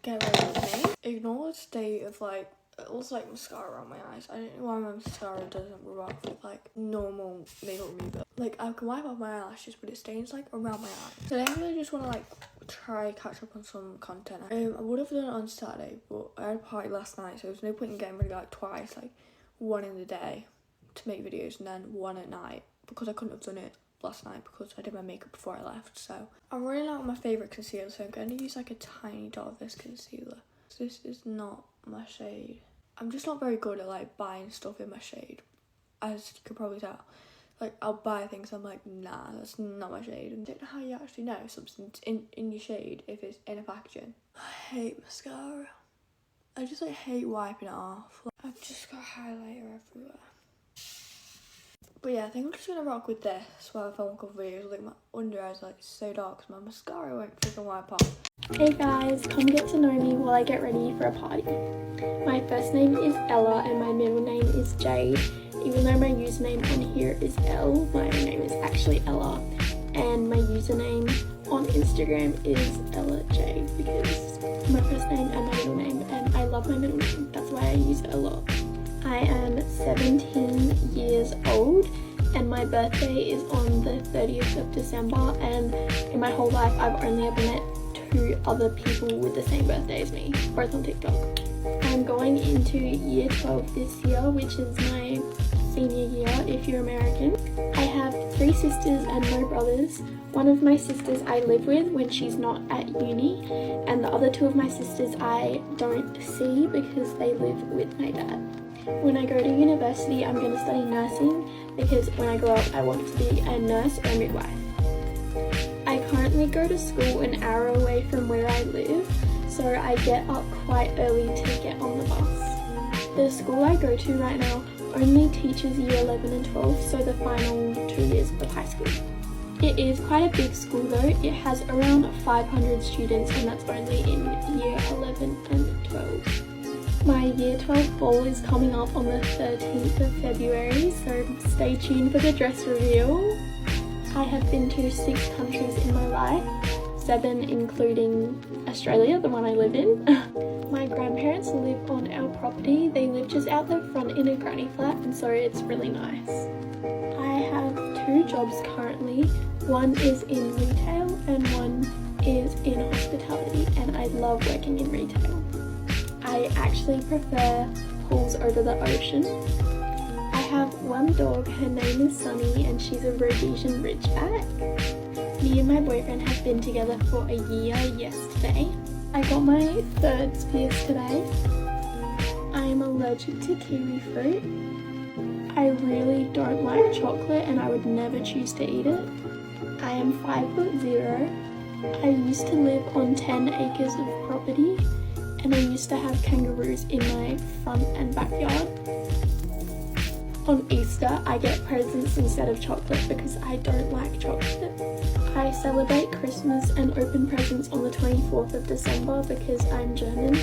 Get ready with me. Ignore the state of like, it looks like mascara around my eyes. I don't know why my mascara doesn't rub off with like normal makeup remover. Like I can wipe off my eyelashes, but it stains like around my eyes. Today I really just want to like try catch up on some content. I would have done it on Saturday, but I had a party last night, so there's no point in getting ready like twice, like one in the day to make videos and then one at night, because I couldn't have done it last night because I did my makeup before I left. So I'm running out of my favourite concealer, so I'm going to use like a tiny dot of this concealer. So this is not my shade. I'm just not very good at like buying stuff in my shade, as you could probably tell. Like I'll buy things, I'm like, nah, that's not my shade. And I don't know how you actually know something's in your shade if it's in a packaging. I hate mascara. I just like hate wiping it off. Like, I've just got highlighter everywhere. But yeah, I think I'm just gonna rock with this while I film a couple videos. Like my under eyes are like so dark because my mascara won't freaking wipe off. Hey guys, come get to know me while I get ready for a party. My first name is Ella and my middle name is Jade. Even though my username on here is Elle, my name is actually Ella. And my username on Instagram is Ella Jade because my first name and my middle name, and I love my middle name. That's why I use it a lot. I am 17 years old and my birthday is on the 30th of December, and in my whole life I've only ever met 2 other people with the same birthday as me, both on TikTok. I'm going into year 12 this year, which is my senior year if you're American. I have 3 sisters and no brothers. One of my sisters I live with when she's not at uni, and the other 2 of my sisters I don't see because they live with my dad. When I go to university, I'm going to study nursing because when I grow up, I want to be a nurse or a midwife. I currently go to school an hour away from where I live, so I get up quite early to get on the bus. The school I go to right now only teaches year 11 and 12, so the final 2 years of high school. It is quite a big school though. It has around 500 students, and that's only in year 11 and 12. My year 12 ball is coming up on the 13th of February, so stay tuned for the dress reveal. I have been to 6 countries in my life, 7 including Australia, the one I live in. My grandparents live on our property. They live just out the front in a granny flat, and so it's really nice. I have 2 jobs currently. One is in retail and one is in hospitality, and I love working in retail. I actually prefer pools over the ocean. I have 1 dog, her name is Sunny, and she's a Rhodesian Ridgeback. Me and my boyfriend have been together for a year yesterday. I got my 3rd pierced today. I am allergic to kiwi fruit. I really don't like chocolate and I would never choose to eat it. I am 5'0". I used to live on 10 acres of property, and I used to have kangaroos in my front and backyard. On Easter, I get presents instead of chocolate because I don't like chocolate. I celebrate Christmas and open presents on the 24th of December because I'm German.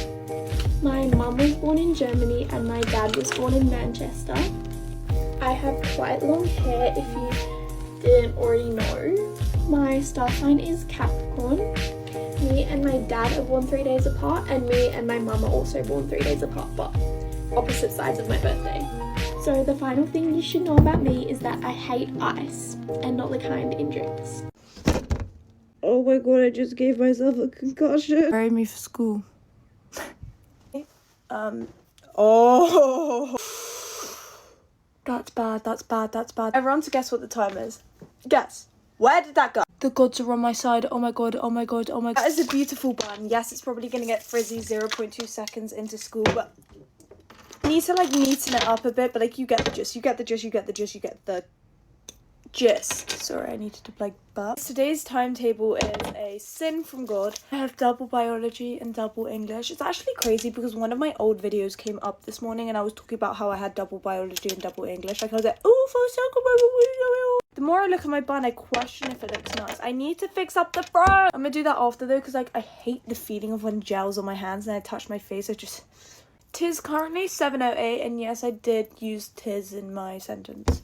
My mum was born in Germany and my dad was born in Manchester. I have quite long hair if you didn't already know. My star sign is Capricorn. Me and my dad are born 3 days apart, and me and my mum are also born 3 days apart, but opposite sides of my birthday. So the final thing you should know about me is that I hate ice, and not the kind in drinks. Oh my god, I just gave myself a concussion. Ready me for school. Oh. That's bad, that's bad, that's bad. Everyone to guess what the time is. Guess. Where did that go? The gods are on my side. Oh my god, oh my god, oh my god. That is a beautiful bun. Yes, it's probably going to get frizzy 0.2 seconds into school, but I need to like neaten it up a bit, but like you get the gist, you get the gist, you get the gist, you get the gist. Sorry, I needed to like burp. Today's timetable is a sin from God. I have double biology and double English. It's actually crazy because one of my old videos came up this morning and I was talking about how I had double biology and double English. Like I was like, oh, for a second, the more I look at my bun, I question if it looks nice. I need to fix up the front. I'm gonna do that after though, because like I hate the feeling of when gel's on my hands and I touch my face. I just... Tis currently 7:08, and yes, I did use tis in my sentence.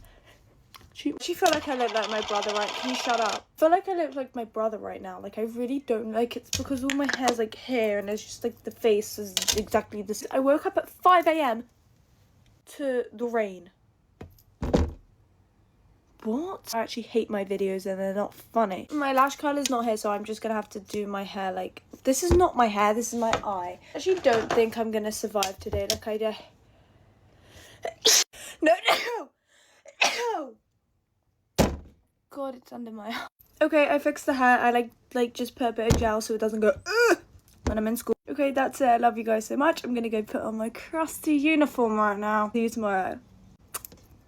She feel like I look like my brother, right? Can you shut up? I feel like I look like my brother right now. Like, I really don't. Like, it's because all my hair's like hair and it's just like the face is exactly this. I woke up at 5 a.m. to the rain. What? I actually hate my videos and they're not funny. My lash curler's not here, so I'm just gonna have to do my hair like... This is not my hair, this is my eye. I actually don't think I'm gonna survive today. Like, I do. No, no! God, it's under my eye. Okay, I fixed the hair. I like just put a bit of gel so it doesn't go when I'm in school. Okay, that's it. I love you guys so much. I'm gonna go put on my crusty uniform right now. See you tomorrow.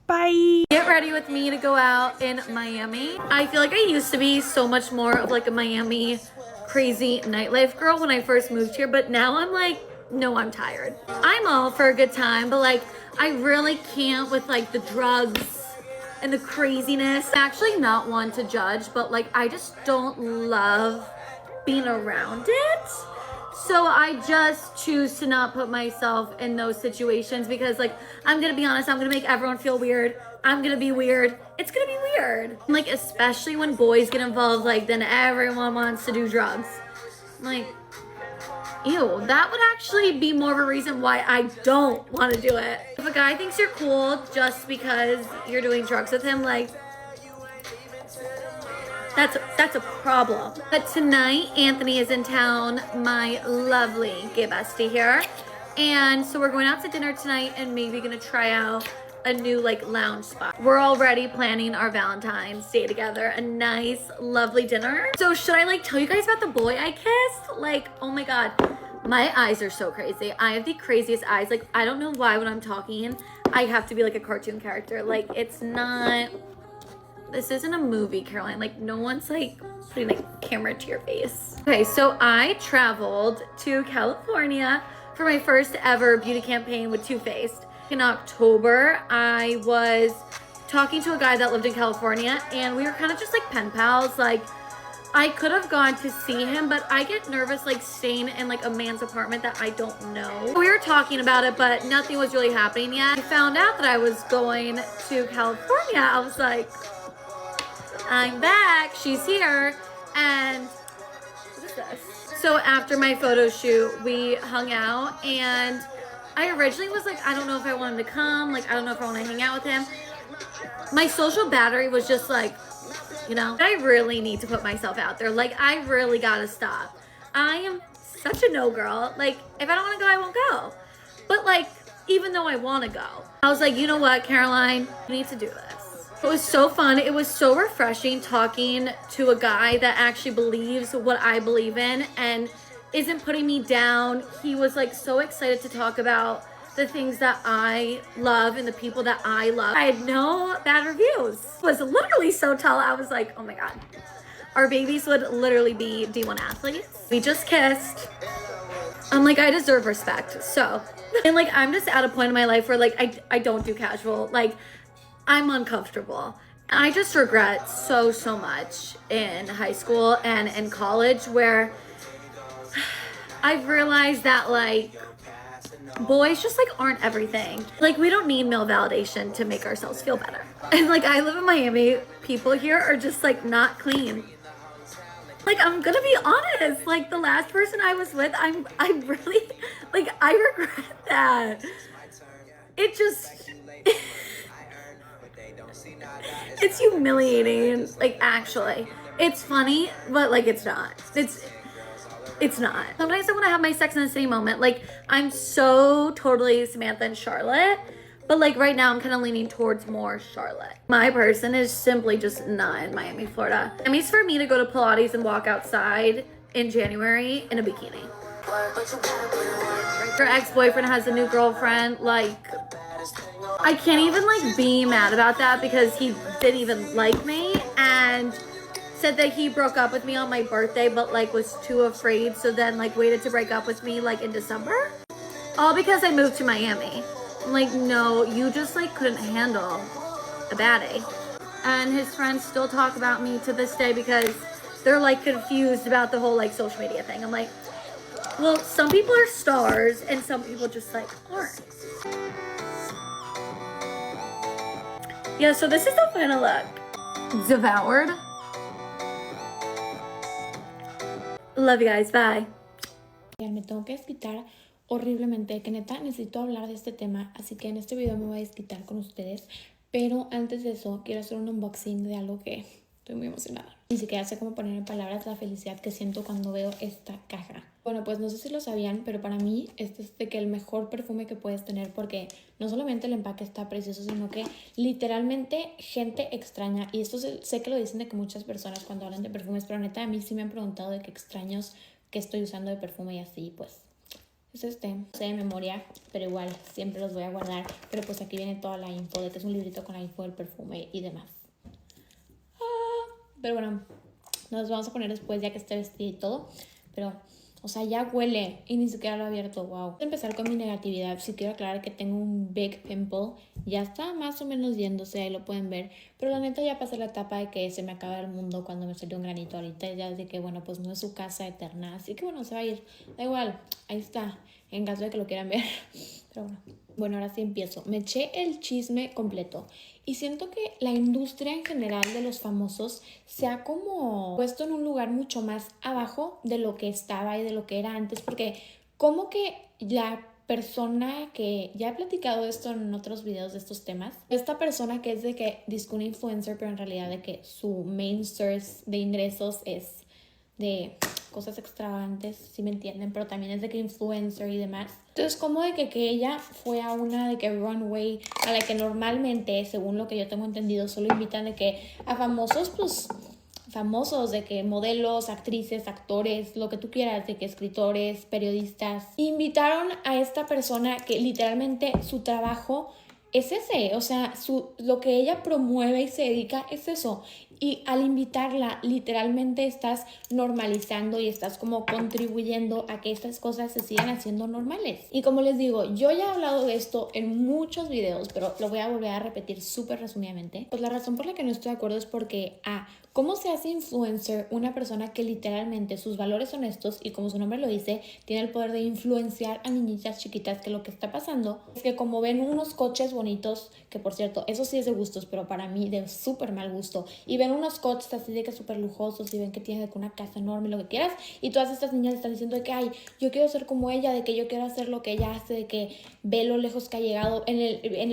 Bye. Get ready with me to go out in Miami. I feel like I used to be so much more of like a Miami crazy nightlife girl when I first moved here, but now I'm like, no, I'm tired. I'm all for a good time, but like I really can't with like the drugs and the craziness. I'm actually not one to judge, but like I just don't love being around it. So I just choose to not put myself in those situations because like, I'm gonna be honest, I'm gonna make everyone feel weird. I'm gonna be weird. It's gonna be weird. Like, especially when boys get involved, like then everyone wants to do drugs. Like, ew, that would actually be more of a reason why I don't want to do it. If a guy thinks you're cool just because you're doing drugs with him, like, that's a problem. But tonight, Anthony is in town, my lovely gay bestie here. And so we're going out to dinner tonight and maybe gonna try out a new like lounge spot. We're already planning our Valentine's Day together, a nice, lovely dinner. So should I like tell you guys about the boy I kissed? Like, oh my God, my eyes are so crazy. I have the craziest eyes. Like, I don't know why when I'm talking, I have to be like a cartoon character. Like, it's not... This isn't a movie, Caroline. Like, no one's like putting a camera to your face. Okay, so I traveled to California for my first ever beauty campaign with Too Faced. In October, I was talking to a guy that lived in California and we were kind of just like pen pals. Like, I could have gone to see him, but I get nervous like staying in like a man's apartment that I don't know. We were talking about it, but nothing was really happening yet. I found out that I was going to California. I was like, I'm back, she's here, and what is this? So after my photo shoot, we hung out, and I originally was like, I don't know if I want him to come, like, I don't know if I want to hang out with him. My social battery was just like, you know, I really need to put myself out there. Like, I really gotta stop. I am such a no girl. Like, if I don't want to go, I won't go. But like, even though I want to go, I was like, you know what, Caroline, you need to do this. It was so fun. It was so refreshing talking to a guy that actually believes what I believe in and isn't putting me down. He was like so excited to talk about the things that I love and the people that I love. I had no bad reviews. It was literally so tall. I was like, oh my God. Our babies would literally be D1 athletes. We just kissed. I'm like, I deserve respect. So, and like, I'm just at a point in my life where like, I don't do casual. Like, I'm uncomfortable. I just regret so much in high school and in college where I've realized that like boys just like aren't everything. Like, we don't need male validation to make ourselves feel better. And like, I live in Miami, people here are just like not clean. Like, I'm gonna be honest, like the last person I was with, I'm really, like, I regret that. It just, it's humiliating, like, actually. It's funny, but like, it's not. It's not. Sometimes I want to have my Sex and the City moment. Like, I'm so totally Samantha and Charlotte, but like right now I'm kind of leaning towards more Charlotte. My person is simply just not in Miami, Florida. Miami's for me to go to Pilates and walk outside in January in a bikini. Her ex-boyfriend has a new girlfriend. Like, I can't even like be mad about that because he didn't even like me and said that he broke up with me on my birthday but like was too afraid, so then like waited to break up with me like in December, all because I moved to Miami. I'm like, no, you just like couldn't handle a baddie. And his friends still talk about me to this day because they're like confused about the whole like social media thing. I'm like, well, some people are stars and some people just like aren't. Yeah, so this is the final look. Devoured. Love you guys, bye. Me tengo que desquitar horriblemente, que neta necesito hablar de este tema, así que en este video me voy a desquitar con ustedes, pero antes de eso quiero hacer un unboxing de algo que estoy muy emocionada. Ni siquiera sé cómo poner en palabras la felicidad que siento cuando veo esta caja. Bueno, pues no sé si lo sabían, pero para mí este es de que el mejor perfume que puedes tener, porque no solamente el empaque está precioso, sino que literalmente gente extraña, y esto sé que lo dicen de que muchas personas cuando hablan de perfumes, pero neta a mí sí me han preguntado de qué extraños que estoy usando de perfume y así, pues es no sé de memoria, pero igual siempre los voy a guardar. Pero pues aquí viene toda la info, de que es un librito con la info del perfume y demás. Pero bueno, nos vamos a poner después ya que esté vestida y todo. Pero, o sea, ya huele y ni siquiera lo he abierto, wow. Voy a empezar con mi negatividad. Sí quiero aclarar que tengo un big pimple. Ya está más o menos yéndose, ahí lo pueden ver. Pero la neta ya pasé la etapa de que se me acaba el mundo cuando me salió un granito ahorita. Ya de que, bueno, pues no es su casa eterna. Así que bueno, se va a ir. Da igual, ahí está, en caso de que lo quieran ver. Pero bueno. Bueno, ahora sí empiezo. Me eché el chisme completo. Y siento que la industria en general de los famosos se ha como puesto en un lugar mucho más abajo de lo que estaba y de lo que era antes. Porque como que la persona que ya he platicado esto en otros videos de estos temas, esta persona que es de que disque una influencer, pero en realidad de que su main source de ingresos es de cosas extravagantes, si me entienden, pero también es de que influencer y demás. Entonces, como de que ella fue a una de que runway a la que normalmente, según lo que yo tengo entendido, solo invitan de que a famosos, pues famosos, de que modelos, actrices, actores, lo que tú quieras, de que escritores, periodistas. Invitaron a esta persona que literalmente su trabajo es ese, o sea, lo que ella promueve y se dedica es eso. Y al invitarla, literalmente estás normalizando y estás como contribuyendo a que estas cosas se sigan haciendo normales. Y como les digo, yo ya he hablado de esto en muchos videos, pero lo voy a volver a repetir súper resumidamente. Pues la razón por la que no estoy de acuerdo es porque, ¿cómo se hace influencer una persona que literalmente sus valores son estos y como su nombre lo dice, tiene el poder de influenciar a niñitas chiquitas? Que lo que está pasando es que como ven unos coches bonitos, que por cierto, eso sí es de gustos, pero para mí de súper mal gusto, y ven unos coches así de que súper lujosos y ven que tiene de que una casa enorme, lo que quieras, y todas estas niñas están diciendo de que, ay, yo quiero ser como ella, de que yo quiero hacer lo que ella hace, de que ve lo lejos que ha llegado. En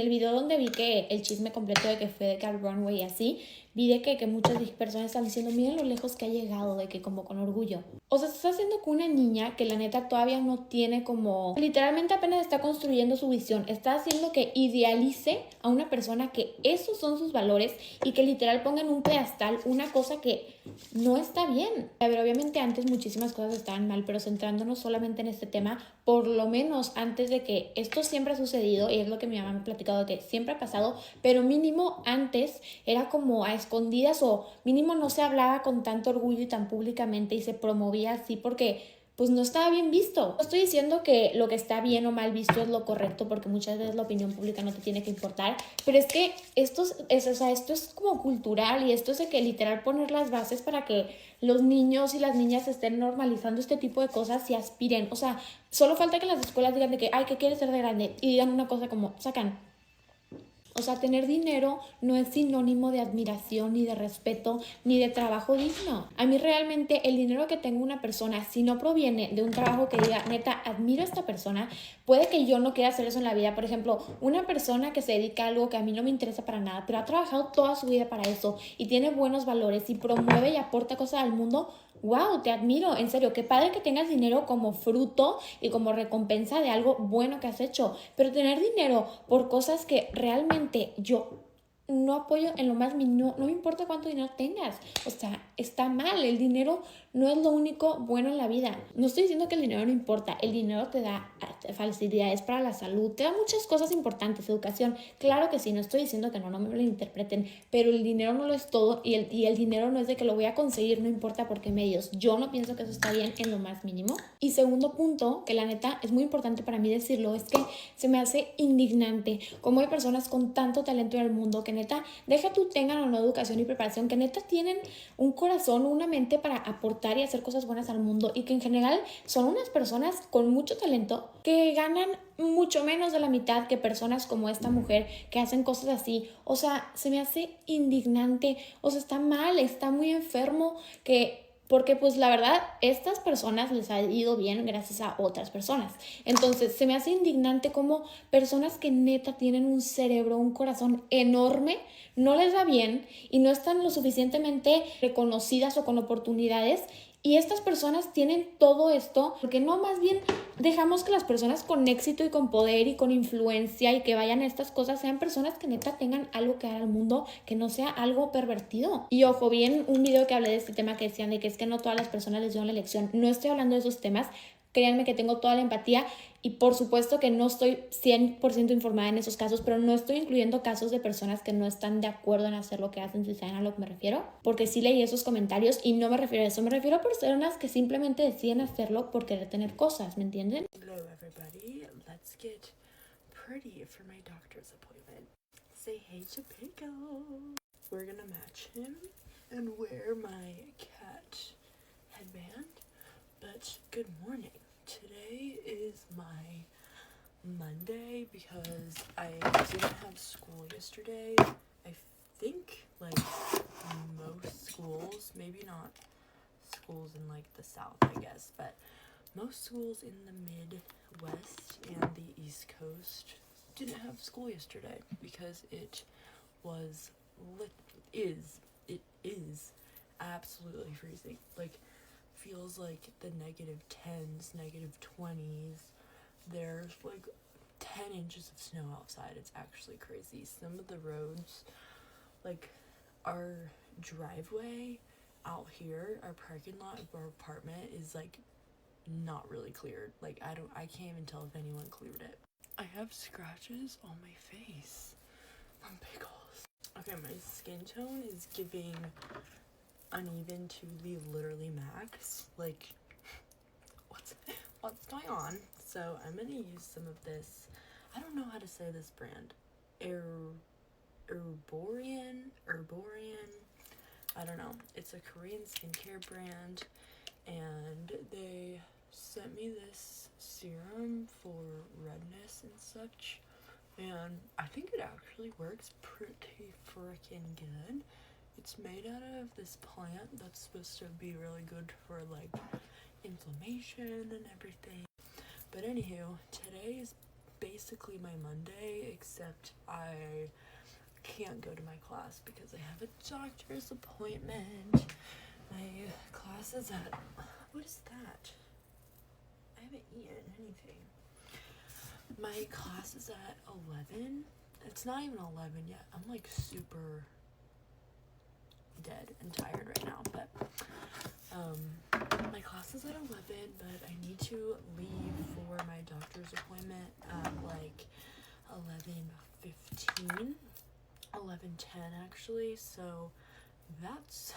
el video donde vi que el chisme completo de que fue de que al runway y así, vi de que muchas personas están diciendo, miren lo lejos que ha llegado, de que como con orgullo. O sea, se está haciendo con una niña que la neta todavía no tiene como, literalmente apenas está construyendo su visión. Está haciendo que idealice a una persona que esos son sus valores y que literal ponga en un pedestal una cosa que no está bien. A ver, obviamente antes muchísimas cosas estaban mal, pero centrándonos solamente en este tema, por lo menos antes de que esto siempre ha sucedido, y es lo que mi mamá me ha platicado, de que siempre ha pasado, pero mínimo antes era como a escondidas, o mínimo no se hablaba con tanto orgullo y tan públicamente y se promovía así porque pues no estaba bien visto. No estoy diciendo que lo que está bien o mal visto es lo correcto, porque muchas veces la opinión pública no te tiene que importar, pero es que esto es como cultural, y esto es de que literal poner las bases para que los niños y las niñas estén normalizando este tipo de cosas y aspiren. O sea, solo falta que las escuelas digan de que, ay, ¿qué quieres ser de grande? Y digan una cosa como, sacan. O sea, tener dinero no es sinónimo de admiración, ni de respeto, ni de trabajo digno. A mí realmente el dinero que tenga una persona, si no proviene de un trabajo que diga, neta, admiro a esta persona, puede que yo no quiera hacer eso en la vida. Por ejemplo, una persona que se dedica a algo que a mí no me interesa para nada, pero ha trabajado toda su vida para eso y tiene buenos valores y promueve y aporta cosas al mundo, wow, te admiro, en serio, qué padre que tengas dinero como fruto y como recompensa de algo bueno que has hecho, pero tener dinero por cosas que realmente yo no apoyo en lo más mínimo, no me importa cuánto dinero tengas, o sea, está mal. El dinero no es lo único bueno en la vida. No estoy diciendo que el dinero no importa, el dinero te da facilidades para la salud, te da muchas cosas importantes, educación, claro que sí, no estoy diciendo que no me lo interpreten, pero el dinero no lo es todo, y el dinero no es de que lo voy a conseguir, no importa por qué medios. Yo no pienso que eso está bien en lo más mínimo. Y segundo punto, que la neta es muy importante para mí decirlo, es que se me hace indignante cómo hay personas con tanto talento en el mundo que neta, deja tú tengan o no educación y preparación, que neta tienen un corazón, una mente para aportar y hacer cosas buenas al mundo, y que en general son unas personas con mucho talento que ganan mucho menos de la mitad que personas como esta mujer que hacen cosas así. O sea, se me hace indignante, o sea, está mal, está muy enfermo, porque pues la verdad, estas personas les ha ido bien gracias a otras personas. Entonces, se me hace indignante como personas que neta tienen un cerebro, un corazón enorme, no les va bien y no están lo suficientemente reconocidas o con oportunidades. Y estas personas tienen todo esto porque no, más bien dejamos que las personas con éxito y con poder y con influencia y que vayan a estas cosas sean personas que neta tengan algo que dar al mundo, que no sea algo pervertido. Y ojo, vi en un video que hablé de este tema que decían de que es que no todas las personas les dieron la elección. No estoy hablando de esos temas. Créanme que tengo toda la empatía y por supuesto que no estoy 100% informada en esos casos, pero no estoy incluyendo casos de personas que no están de acuerdo en hacer lo que hacen, si saben a lo que me refiero, porque sí leí esos comentarios y no me refiero a eso, me refiero a personas que simplemente deciden hacerlo por querer tener cosas, ¿me entienden? Hello everybody, let's get pretty for my doctor's appointment. Say hey to Pico. We're gonna match him and wear my cat headband. But good morning. Today is my Monday because I didn't have school yesterday. I think like most schools, maybe not schools in like the South, I guess, but most schools in the Midwest and the East Coast didn't have school yesterday because it is absolutely freezing. Like, feels like the -10s, -20s. There's like 10 inches of snow outside. It's actually crazy. Some of the roads, like our driveway out here, our parking lot of our apartment is like not really cleared. Like I can't even tell if anyone cleared it. I have scratches on my face from pickles. Okay, my skin tone is giving uneven to the literally max. Like, what's going on? So I'm gonna use some of this, I don't know how to say this brand, Herborian, I don't know, it's a Korean skincare brand, and they sent me this serum for redness and such, and I think it actually works pretty freaking good. It's made out of this plant that's supposed to be really good for like inflammation and everything. But anywho, today is basically my Monday, except I can't go to my class because I have a doctor's appointment. My class is at, what is that? I haven't eaten anything. My class is at 11. It's not even 11 yet. I'm like super dead and tired right now, but my class is at 11, but I need to leave for my doctor's appointment at like 11:15, 11:10 actually, so that's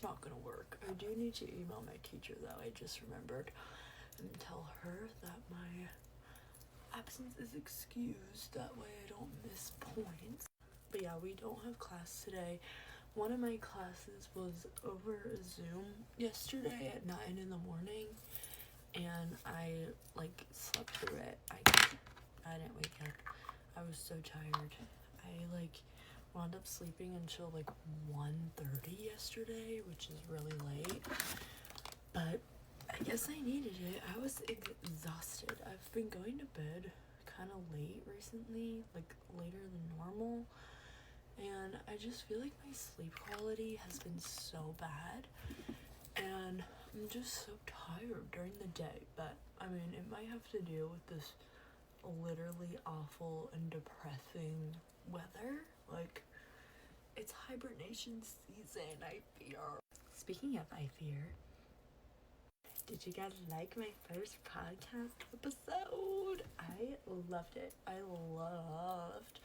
not gonna work. I do need to email my teacher though, I just remembered, and tell her that my absence is excused, that way I don't miss points. But yeah, we don't have class today. One of my classes was over Zoom yesterday at 9 in the morning, and I like slept through it. I didn't wake up. I was so tired. I like wound up sleeping until like 1:30 yesterday, which is really late. But I guess I needed it. I was exhausted. I've been going to bed kind of late recently, like later than normal. And I just feel like my sleep quality has been so bad, and I'm just so tired during the day. But I mean, it might have to do with this literally awful and depressing weather. Like, it's hibernation season, I fear. Speaking of I fear, did you guys like my first podcast episode? I loved it. I loved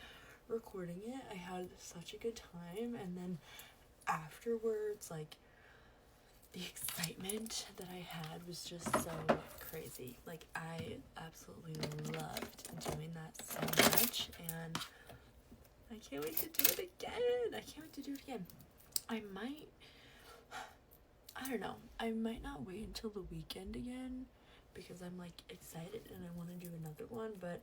recording it. I had such a good time, and then afterwards, like, the excitement that I had was just so crazy. Like, I absolutely loved doing that so much, and I can't wait to do it again. I don't know, I might not wait until the weekend again, because I'm like excited and I want to do another one, but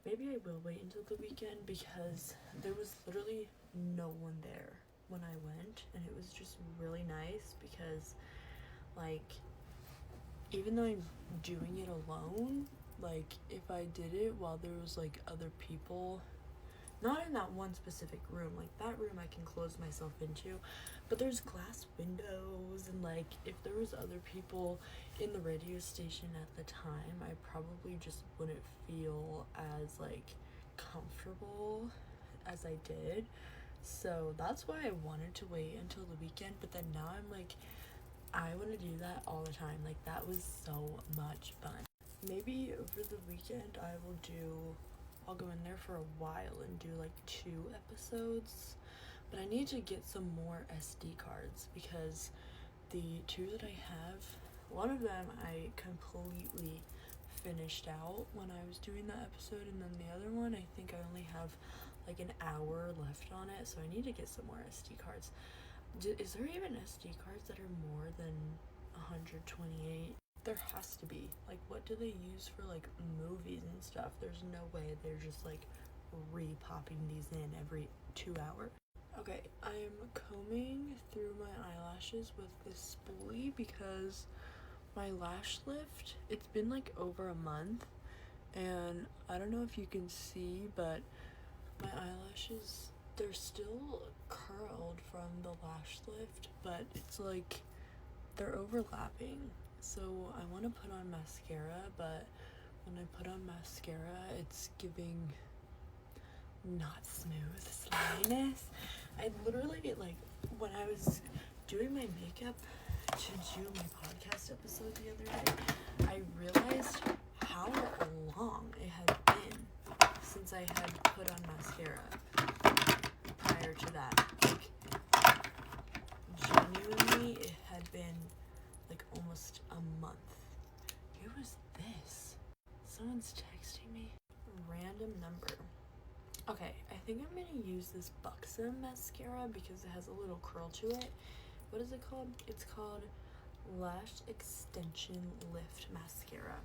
maybe I will wait until the weekend because there was literally no one there when I went, and it was just really nice because like even though I'm doing it alone, like if I did it while there was like other people, not in that one specific room, like that room I can close myself into, but there's glass windows, and like if there was other people in the radio station at the time, I probably just wouldn't feel as like comfortable as I did. So that's why I wanted to wait until the weekend, but then now I'm like, I want to do that all the time. Like that was so much fun. Maybe over the weekend I'll go in there for a while and do like 2 episodes, but I need to get some more SD cards because the 2 that I have, one of them I completely finished out when I was doing that episode, and then the other one I think I only have like an hour left on it, so I need to get some more SD cards. Is there even SD cards that are more than 128? There has to be. Like, what do they use for like movies and stuff? There's no way they're just like re-popping these in every 2 hours. Okay, I'm combing through my eyelashes with this spoolie because my lash lift, it's been like over a month, and I don't know if you can see, but my eyelashes, they're still curled from the lash lift, but it's like they're overlapping. So I want to put on mascara, but when I put on mascara, it's giving not smooth sliminess. I literally, like, when I was doing my makeup to do my podcast episode the other day, I realized how long it had been since I had put on mascara prior to that. Like, genuinely, it had been like almost a month. Who was this? Someone's texting me. Random number. Okay, I think I'm gonna use this Buxom mascara because it has a little curl to it. What is it called? It's called Lash Extension Lift Mascara.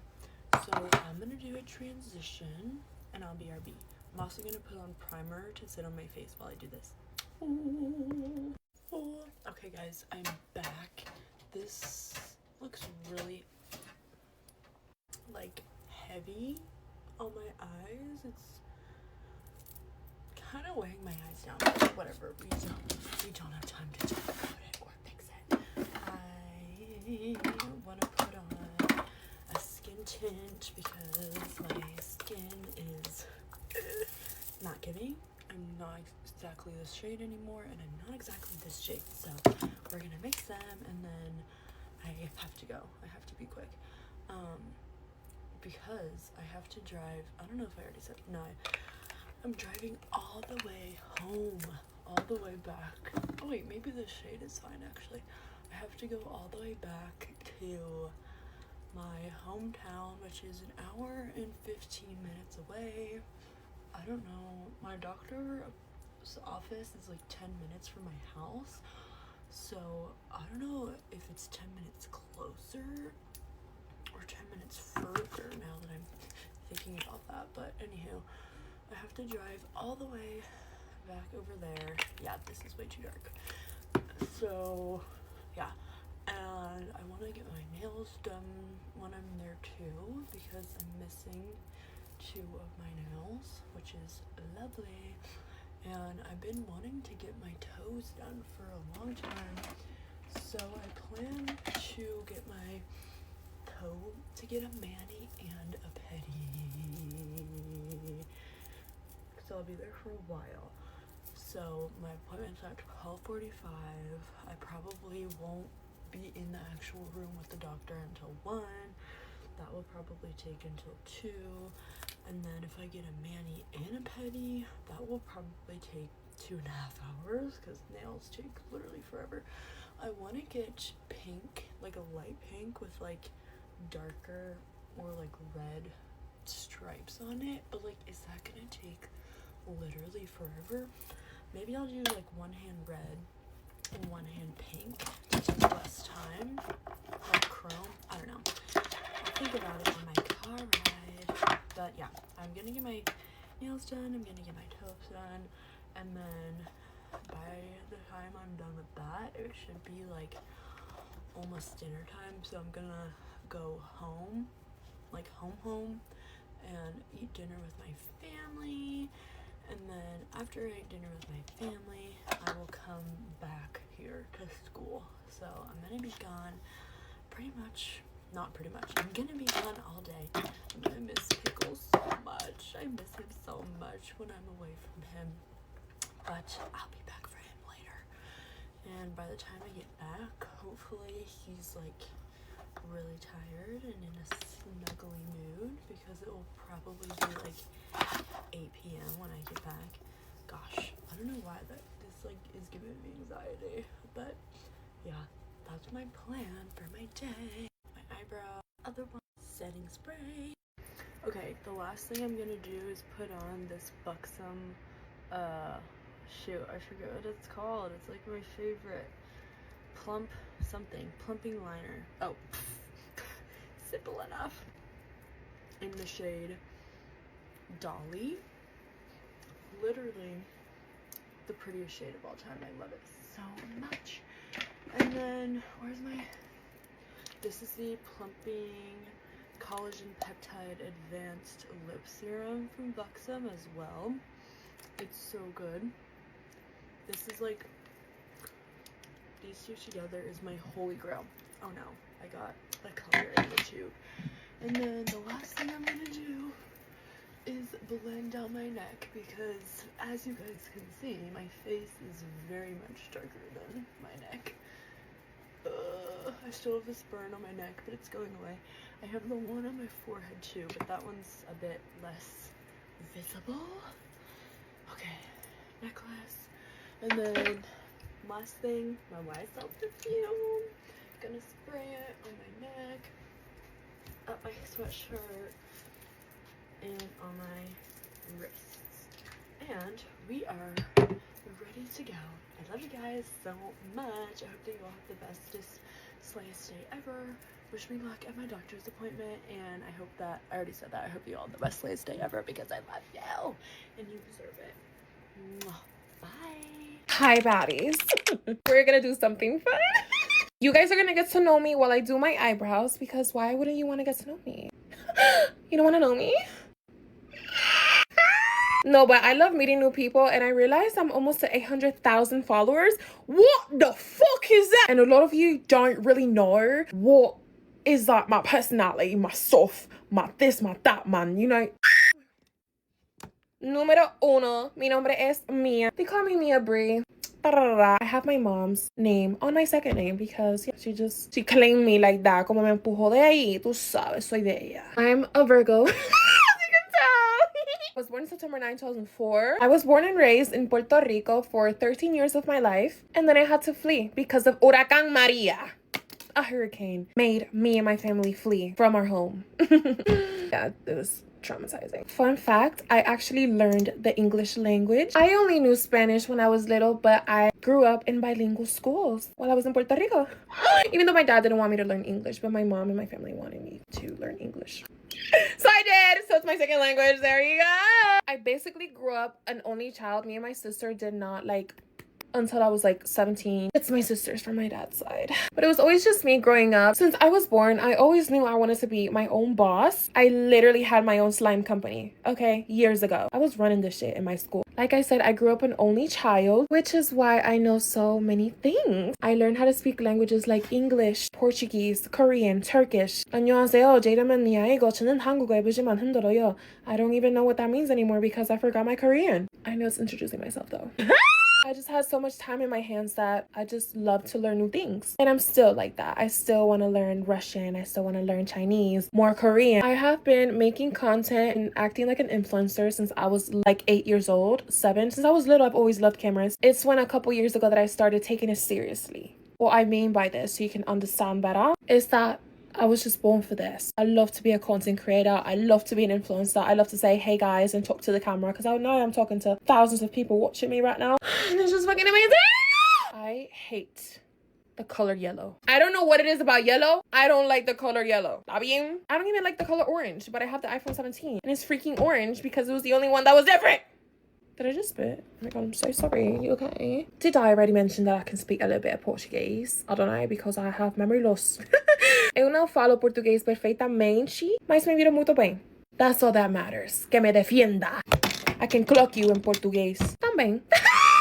So I'm gonna do a transition and I'll BRB. I'm also gonna put on primer to sit on my face while I do this. Ooh. Ooh. Okay guys, I'm back. This looks really like heavy on my eyes. It's kind of weighing my eyes down. Whatever, we don't have time to talk about it or fix it. I want to put on a skin tint because my skin is not giving. I'm not exactly this shade anymore, and I'm not exactly this shade, so we're gonna mix them, and then I have to go. I have to be quick because I have to drive. I don't know if I already said. No, I'm driving all the way home, all the way back. Oh wait, maybe this shade is fine actually. I have to go all the way back to my hometown, which is an hour and 15 minutes away. I don't know, my doctor's office is like 10 minutes from my house, so I don't know if it's 10 minutes closer or 10 minutes further now that I'm thinking about that. But anywho, I have to drive all the way back over there. Yeah, this is way too dark. So yeah, and I want to get my nails done when I'm there too because I'm missing 2 of my nails, which is lovely, and I've been wanting to get my toes done for a long time, so I plan to get my toe to get a mani and a pedi, so I'll be there for a while. So my appointment's at 12:45. I probably won't be in the actual room with the doctor until 1. That will probably take until 2, and then if I get a mani and a pedi, that will probably take 2.5 hours because nails take literally forever. I want to get pink, like a light pink with like darker or like red stripes on it, but like, is that gonna take literally forever? Maybe I'll do like one hand red and one hand pink to take less time, like chrome. I don't know. I'll think about it on my car ride. But yeah, I'm gonna get my nails done, I'm gonna get my toes done, and then by the time I'm done with that, it should be like almost dinner time. So I'm gonna go home, like home, and eat dinner with my family. And then after I eat dinner with my family, I will come back here to school. So I'm gonna be gone I'm gonna be gone all day. I'm gonna miss Pickles so much. I miss him so much when I'm away from him. But I'll be back for him later. And by the time I get back, hopefully he's like really tired and in a snuggly mood, because it will probably be like 8 p.m. when I get back. Gosh, I don't know why this like is giving me anxiety, but yeah, that's my plan for my day. My eyebrow, other one, setting spray. Okay, the last thing I'm gonna do is put on this Buxom shoot, I forget what it's called. It's like my favorite plumping liner. Oh, simple enough. In the shade Dolly. Literally the prettiest shade of all time. I love it so much. And then this is the Plumping Collagen Peptide Advanced Lip Serum from Buxom as well. It's so good. This is like, these two together is my holy grail. Oh no, I got a color in the tube. And then the last thing I'm gonna do is blend down my neck, because as you guys can see, my face is very much darker than my neck. I still have this burn on my neck, but it's going away. I have the one on my forehead too, but that one's a bit less visible. Okay, necklace. And then last thing, my YSL perfume. Gonna spray it on my neck, up my sweatshirt, and on my wrists. And we are ready to go. I love you guys so much. I hope that you all have the bestest, slayest day ever. Wish me luck at my doctor's appointment, and I hope that, I already said that, I hope you all have the best, slayest day ever, because I love you, and you deserve it. Mwah. Bye. Hi, baddies. We're gonna do something fun. You guys are gonna get to know me while I do my eyebrows, because why wouldn't you want to get to know me? You don't want to know me? No, but I love meeting new people, and I realized I'm almost at 800,000 followers. What the fuck is that? And a lot of you don't really know what is like my personality, my stuff, my this, my that, man, you know. Número uno, mi nombre es Mia. They call me Mia Bree. I have my mom's name on my second name because yeah, she claimed me like that. Como me empujó de ahí, tú sabes, soy de ella. I'm a Virgo. As you can tell. I was born September 9, 2004. I was born and raised in Puerto Rico for 13 years of my life. And then I had to flee because of Huracán Maria. A hurricane made me and my family flee from our home. Yeah, it was traumatizing. Fun fact, I actually learned the English language. I only knew Spanish when I was little, but I grew up in bilingual schools while I was in Puerto Rico. Even though my dad didn't want me to learn English, but my mom and my family wanted me to learn English. So I did. So it's my second language. There you go. I basically grew up an only child. Me and my sister did not until I was like 17. It's my sisters from my dad's side. But it was always just me growing up. Since I was born, I always knew I wanted to be my own boss. I literally had my own slime company, okay, years ago. I was running this shit in my school. Like I said, I grew up an only child, which is why I know so many things. I learned how to speak languages like English, Portuguese, Korean, Turkish. 안녕하세요. 제 이름은 미아이고 저는 한국어에 보지만 힘들어요. I don't even know what that means anymore because I forgot my Korean. I know it's introducing myself though. I just had so much time in my hands that I just love to learn new things. And I'm still like that. I still want to learn Russian. I still want to learn Chinese, more Korean. I have been making content and acting like an influencer since I was like 8 years old, 7. Since I was little, I've always loved cameras. It's when a couple years ago that I started taking it seriously. What I mean by this, so you can understand better, is that I was just born for this. I love to be a content creator. I love to be an influencer. I love to say, hey guys, and talk to the camera, because I know I'm talking to thousands of people watching me right now. And it's just fucking amazing. I hate the color yellow. I don't know what it is about yellow. I don't like the color yellow. I don't even like the color orange, but I have the iPhone 17 and it's freaking orange because it was the only one that was different. Did I just spit? Oh my god, I'm so sorry. You okay? Did I already mention that I can speak a little bit of Portuguese? I don't know, because I have memory loss. Eu não falo português perfeitamente, mas me viro muito bem. That's all that matters. Que me defienda. I can clock you in português. Também.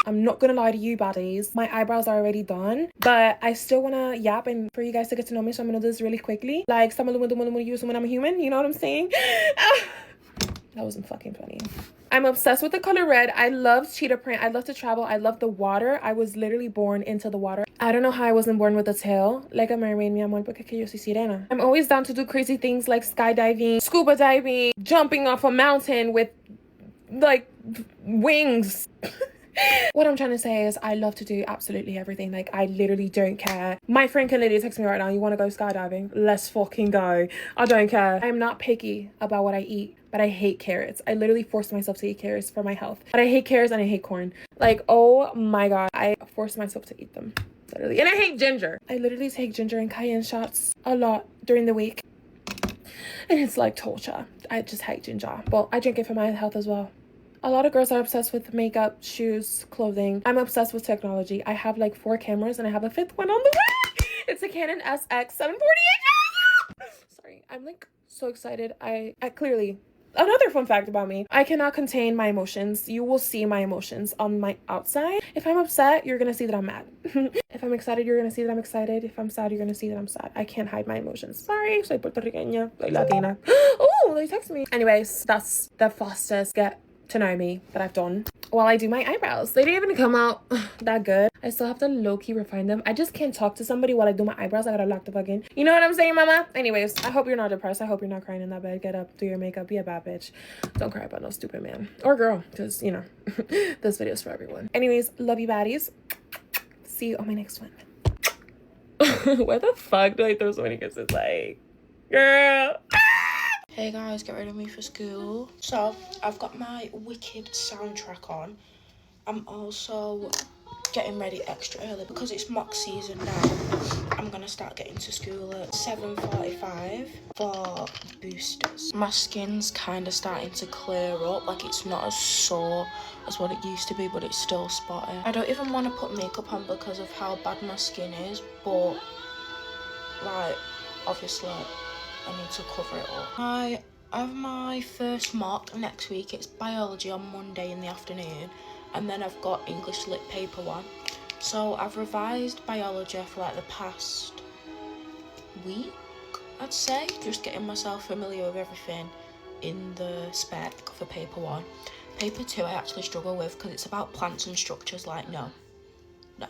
I'm not gonna lie to you, baddies. My eyebrows are already done, but I still wanna yap and for you guys to get to know me, so I'm gonna do this really quickly. Like, when I'm a human, you know what I'm saying? That wasn't fucking funny. I'm obsessed with the color red. I love cheetah print. I love to travel. I love the water. I was literally born into the water. I don't know how I wasn't born with a tail. Like a mermaid, mi amor, porque yo soy sirena. I'm always down to do crazy things like skydiving, scuba diving, jumping off a mountain with, like, wings. What I'm trying to say is I love to do absolutely everything. Like, I literally don't care. My friend can literally text me right now, you want to go skydiving? Let's fucking go. I don't care. I'm not picky about what I eat, but I hate carrots. I literally force myself to eat carrots for my health. But I hate carrots and I hate corn. Like, oh my god. I force myself to eat them. Literally. And I hate ginger. I literally take ginger and cayenne shots a lot during the week. And it's like torture. I just hate ginger. But I drink it for my health as well. A lot of girls are obsessed with makeup, shoes, clothing. I'm obsessed with technology. I have like 4 cameras and I have a 5th one on the way. It's a Canon SX 748. Sorry, I'm like so excited. I clearly, another fun fact about me, I cannot contain my emotions. You will see my emotions on my outside. If I'm upset, you're gonna see that I'm mad. If I'm excited, you're gonna see that I'm excited. If I'm sad, you're gonna see that I'm sad. I can't hide my emotions. Sorry, soy puertorriqueña, soy Latina. Oh, they text me. Anyways, that's the fastest get to know me that I've done while I do my eyebrows. They didn't even come out that good. I still have to low-key refine them. I just can't talk to somebody while I do my eyebrows. I gotta lock the fuck in. You know what I'm saying, mama? Anyways, I hope you're not depressed. I hope you're not crying in that bed. Get up, do your makeup, be a bad bitch. Don't cry about no stupid man or girl, because, you know, this video's for everyone. Anyways, love you baddies. See you on my next one. Where the fuck do I throw so many kisses? Like, girl. Hey guys, get ready with me for school. So, I've got my Wicked soundtrack on. I'm also getting ready extra early because it's mock season now. I'm gonna start getting to school at 7:45 for boosters. My skin's kind of starting to clear up. Like, it's not as sore as what it used to be, but it's still spotty. I don't even want to put makeup on because of how bad my skin is, but like, obviously I need to cover it up. I have my first mock next week. It's biology on Monday in the afternoon, and then I've got English lit paper 1. So I've revised biology for like the past week, I'd say, just getting myself familiar with everything in the spec for paper 1. Paper 2 I actually struggle with because it's about plants and structures. Like, no.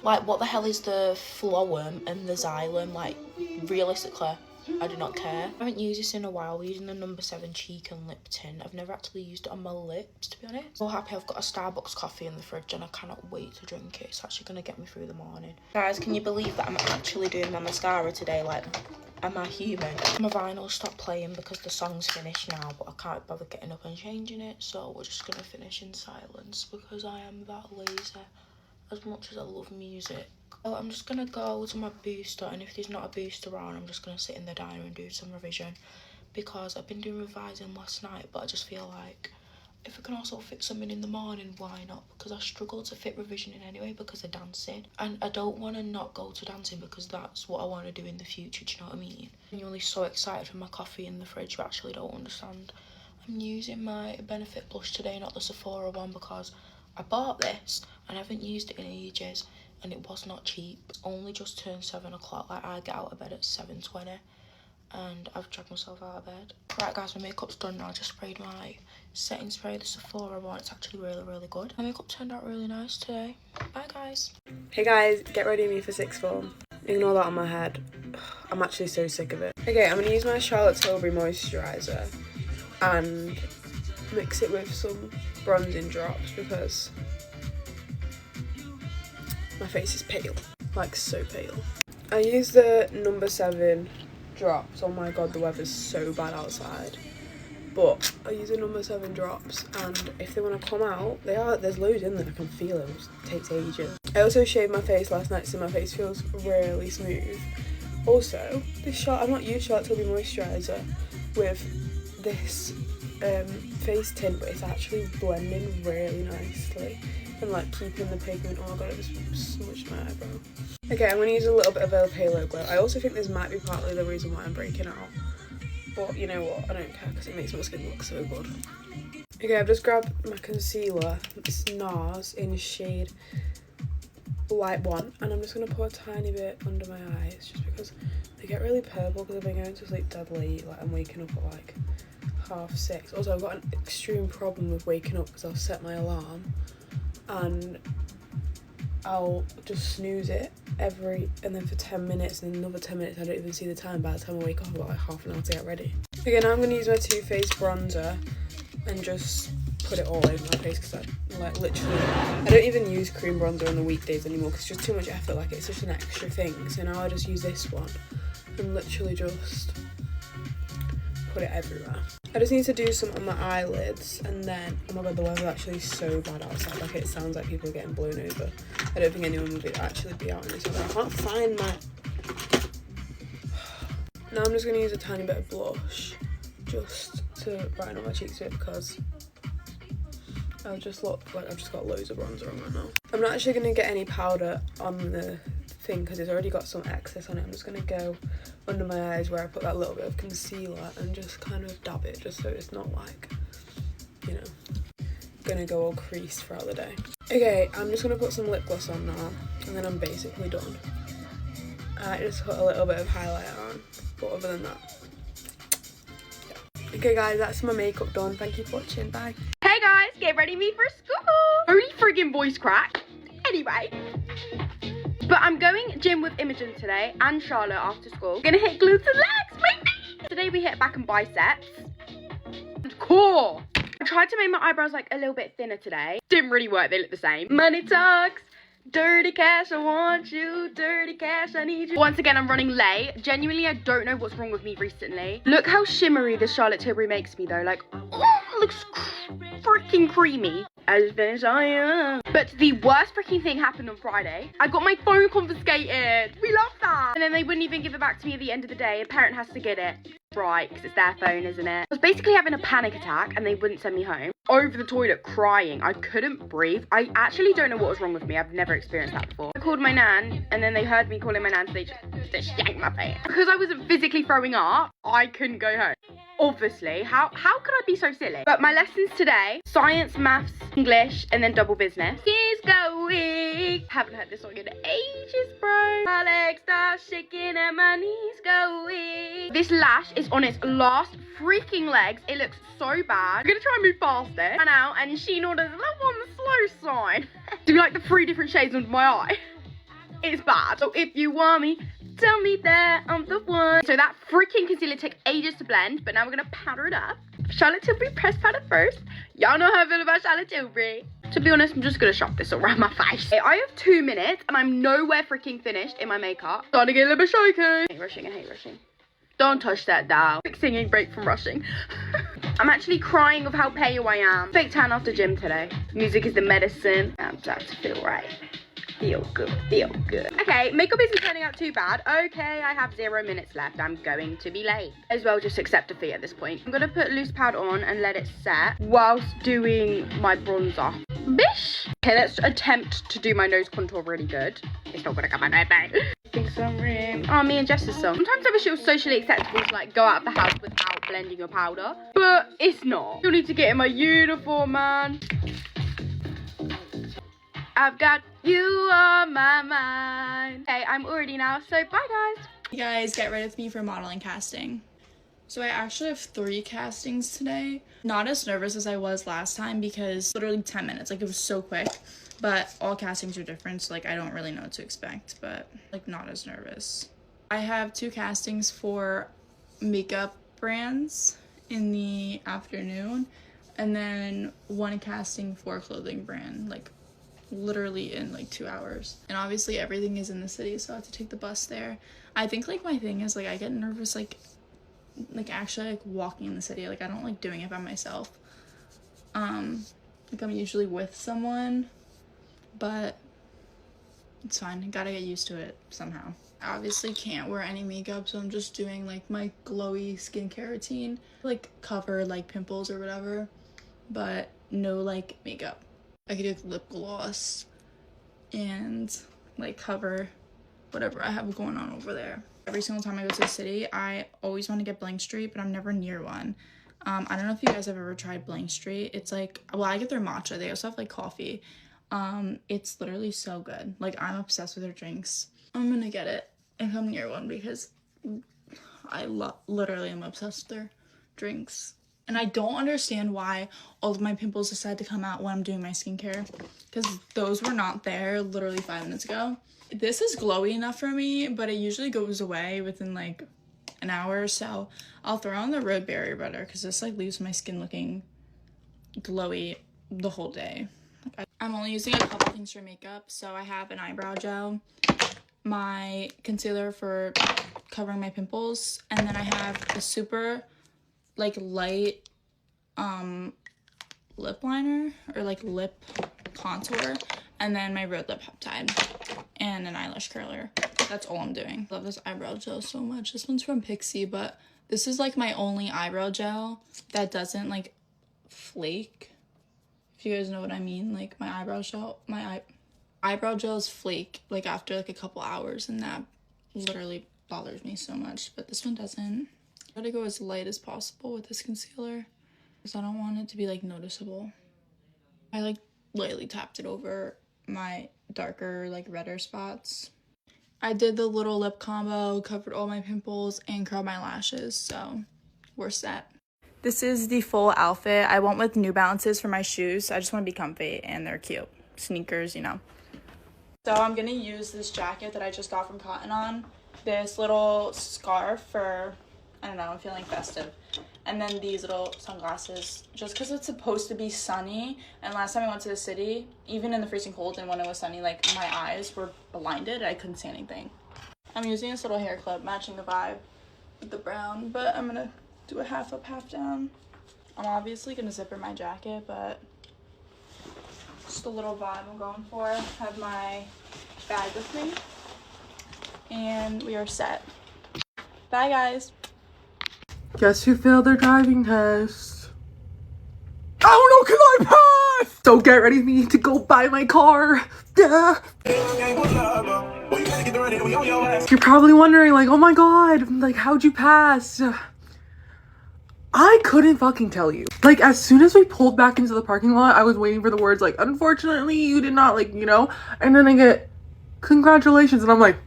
Like, what the hell is the phloem and the xylem? Like, realistically, I do not care. I haven't used this in a while. We're using the number 7 cheek and lip tint. I've never actually used it on my lips, to be honest. So happy I've got a Starbucks coffee in the fridge and I cannot wait to drink it. It's actually going to get me through the morning. Guys, can you believe that I'm actually doing my mascara today? Like, am I human? My vinyl stopped playing because the song's finished now, but I can't bother getting up and changing it. So we're just going to finish in silence because I am that lazy. As much as I love music. So I'm just gonna go to my booster, and if there's not a booster on, I'm just gonna sit in the diner and do some revision, because I've been doing revising last night, but I just feel like if I can also fit something in the morning, why not? Because I struggle to fit revision in anyway because of dancing, and I don't want to not go to dancing because that's what I want to do in the future. Do you know what I mean? I'm really so excited for my coffee in the fridge. You actually don't understand. I'm using my Benefit blush today, not the Sephora one, because I bought this and I haven't used it in ages, and it was not cheap. It's only just turned 7 o'clock. Like, I get out of bed at 7:20 and I've dragged myself out of bed. Right guys, my makeup's done now. I just sprayed my setting spray, the Sephora one. It's actually really, really good. My makeup turned out really nice today. Bye guys. Hey guys, get ready with me for 6th form. Ignore that on my head. I'm actually so sick of it. Okay, I'm gonna use my Charlotte Tilbury moisturiser and mix it with some bronzing drops because my face is pale, like so pale. I use the number 7 drops. Oh my god, the weather's so bad outside, but I use the number 7 drops, and if they want to come out, they are. There's loads in there. I can feel it. It takes ages. I also shaved my face last night, so my face feels really smooth. Also, this I've not used Charlotte Tilbury moisturiser with this face tint, but it's actually blending really nicely and like keeping the pigment. Oh my god, it just smudged my eyebrow. Okay, I'm going to use a little bit of a Halo Glow. I also think this might be partly the reason why I'm breaking out, but you know what, I don't care because it makes my skin look so good. Okay, I've just grabbed my concealer. It's NARS in shade Light 1, and I'm just going to put a tiny bit under my eyes just because they get really purple because I've been going to sleep dead late. Like, I'm waking up at like 6:30. Also, I've got an extreme problem with waking up because I'll set my alarm and I'll just snooze it and then for 10 minutes, and then another 10 minutes I don't even see the time. By the time I wake up, I've got like half an hour to get ready. Okay, now I'm going to use my Too Faced bronzer and just put it all over my face because I like literally, I don't even use cream bronzer on the weekdays anymore because it's just too much effort. Like, it's such an extra thing. So now I just use this one and literally just put it everywhere. I just need to do some on my eyelids, and then, oh my god, the weather's actually so bad outside. Like, it sounds like people are getting blown over. I don't think anyone would actually be out in this weather. I can't find my... Now I'm just going to use a tiny bit of blush just to brighten up my cheeks a bit because I just look like I've just got loads of bronzer on right now. I'm not actually going to get any powder on the thing because it's already got some excess on it. I'm just going to go under my eyes where I put that little bit of concealer and just kind of dab it just so it's not like, you know, gonna go all creased throughout the day. Okay, I'm just going to put some lip gloss on now and then I'm basically done. I just put a little bit of highlighter on, but other than that, yeah. Okay guys, that's my makeup done. Thank you for watching. Bye. Hey guys, get ready me for school. Only friggin' voice crack. Anyway. But I'm going gym with Imogen today and Charlotte after school. We're gonna hit glutes and legs, baby. Today we hit back and biceps. And core. I tried to make my eyebrows like a little bit thinner today. Didn't really work, they look the same. Money talks. Dirty cash, I want you. Dirty cash, I need you. Once again, I'm running late. Genuinely, I don't know what's wrong with me recently. Look how shimmery this Charlotte Tilbury makes me though. Like, oh, it looks freaking creamy. As finished I am. But the worst freaking thing happened on Friday. I got my phone confiscated. We love that. And then they wouldn't even give it back to me at the end of the day. A parent has to get it. Right, because it's their phone, isn't it? I was basically having a panic attack and they wouldn't send me home. Over the toilet crying. I couldn't breathe. I actually don't know what was wrong with me. I've never experienced that before. I called my nan and then they heard me calling my nan, so they just yanked my face. Because I wasn't physically throwing up, I couldn't go home. Obviously, how could I be so silly? But my lessons today, science, maths, English, and then double business. He's going. Haven't heard this song in ages, bro. My legs start shaking and my knees going. This lash is on its last freaking legs. It looks so bad. I'm gonna try and move past it. And out, and Sheen orders that on the slow sign. Do like the 3 different shades under my eye. It's bad. So if you want me, tell me that I'm the one. So that freaking concealer took ages to blend, but now we're gonna powder it up. Charlotte Tilbury press powder first. Y'all know how I feel about Charlotte Tilbury. To be honest, I'm just gonna shove this around my face. Okay, I have 2 minutes and I'm nowhere freaking finished in my makeup. Starting to get a little bit shaky. I hate rushing, I hate rushing. Don't touch that doll. Quick singing break from rushing. I'm actually crying of how pale I am. Fake tan after gym today. Music is the medicine. I'm starting to feel right. Feel good, feel good. Okay, makeup isn't turning out too bad. Okay, I have 0 minutes left. I'm going to be late. As well, just accept defeat at this point. I'm gonna put loose powder on and let it set whilst doing my bronzer. Bish! Okay, let's attempt to do my nose contour really good. It's not gonna come out right. Some room. Oh, me and Jess's song. Sometimes I wish it was socially acceptable to like go out of the house without blending your powder, but it's not. You'll need to get in my uniform, man. I've got you on my mind. Okay, I'm already now, so bye guys. You guys, get ready with me for modeling casting. So I actually have 3 castings today. Not as nervous as I was last time because literally 10 minutes, like it was so quick. But all castings are different, so like I don't really know what to expect, but like not as nervous. I have 2 castings for makeup brands in the afternoon, and then 1 casting for a clothing brand, like literally in like 2 hours. And obviously everything is in the city, so I have to take the bus there. I think like my thing is like I get nervous like actually like walking in the city. Like I don't like doing it by myself. Like I'm usually with someone, but It's fine. I gotta get used to it somehow. I obviously can't wear any makeup, so I'm just doing like my glowy skincare routine. Like cover like pimples or whatever, but no like makeup. I could do lip gloss and like cover whatever I have going on over there. Every single time I go to the city, I always want to get Blank Street, but I'm never near one. I don't know if you guys have ever tried Blank Street. It's like, well, I get their matcha. They also have like coffee. It's literally so good. Like, I'm obsessed with their drinks. I'm gonna get it if I'm near one because I literally am obsessed with their drinks. And I don't understand why all of my pimples decide to come out when I'm doing my skincare, because those were not there literally 5 minutes ago. This is glowy enough for me, but it usually goes away within like an hour or so. I'll throw on the Road Barrier Butter because this like leaves my skin looking glowy the whole day. I'm only using a couple things for makeup. So I have an eyebrow gel, my concealer for covering my pimples, and then I have a super like light lip liner or like lip contour, and then my red lip peptide and an eyelash curler. That's all I'm doing. I love this eyebrow gel so much. This one's from Pixie, but this is like my only eyebrow gel that doesn't like flake, if you guys know what I mean. Like my eyebrow gels flake like after like a couple hours, and that literally bothers me so much. But this one doesn't. I try to go as light as possible with this concealer because I don't want it to be like noticeable. I like lightly tapped it over my darker like redder spots. I did the little lip combo, covered all my pimples, and curled my lashes, so we're set. This is the full outfit. I went with New Balances for my shoes. I just want to be comfy, and they're cute. Sneakers, you know. So I'm going to use this jacket that I just got from Cotton On. This little scarf for, I don't know, I'm feeling festive. And then these little sunglasses, just because it's supposed to be sunny. And last time I went to the city, even in the freezing cold and when it was sunny, like my eyes were blinded. I couldn't see anything. I'm using this little hair clip, matching the vibe with the brown, but I'm gonna do a half up, half down. I'm obviously gonna zipper my jacket, but just a little vibe I'm going for. I have my bag with me, and we are set. Bye, guys. Guess who failed their driving test? Oh no, can I pass? So get ready for me to go buy my car. Yeah. You're probably wondering like, oh my god, like how'd you pass? I couldn't fucking tell you. Like as soon as we pulled back into the parking lot, I was waiting for the words like, unfortunately you did not, like, you know, and then I get congratulations, and I'm like,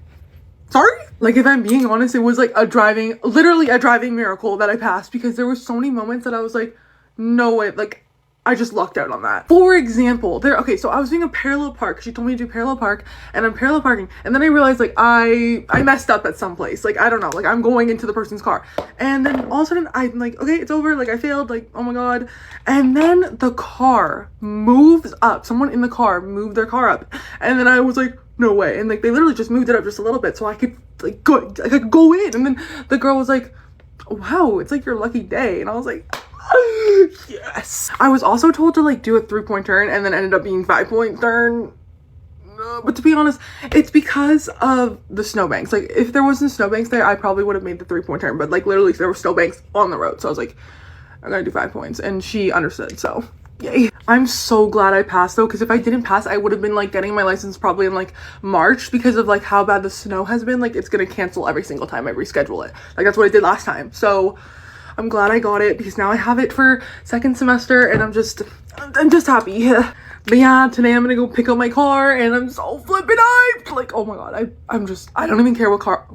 sorry? Like, if I'm being honest, it was like literally a driving miracle that I passed, because there were so many moments that I was like, no way, like, I just lucked out on that. For example, okay, so I was doing a parallel park. She told me to do parallel park, and I'm parallel parking, and then I realized, like, I messed up at some place. Like, I don't know, like, I'm going into the person's car. And then all of a sudden, I'm like, okay, it's over, like, I failed, like, oh my god. And then the car moves up. Someone in the car moved their car up. And then I was like, no way. And like they literally just moved it up just a little bit so I could like go in. And then the girl was like, wow, it's like your lucky day. And I was like, yes. I was also told to like do a 3-point turn, and then ended up being 5-point turn. But to be honest, it's because of the snowbanks. Like if there wasn't snowbanks there, I probably would have made the 3-point turn, but like literally there were snowbanks on the road. So I was like, I'm gonna do 5 points, and she understood, so yay. I'm so glad I passed though, because if I didn't pass, I would have been like getting my license probably in like March, because of like how bad the snow has been. Like it's gonna cancel every single time I reschedule it. Like that's what I did last time. So I'm glad I got it, because now I have it for second semester, and I'm just happy. But yeah, today I'm gonna go pick up my car, and I'm so flippin' hyped. Like, oh my god, I don't even care what car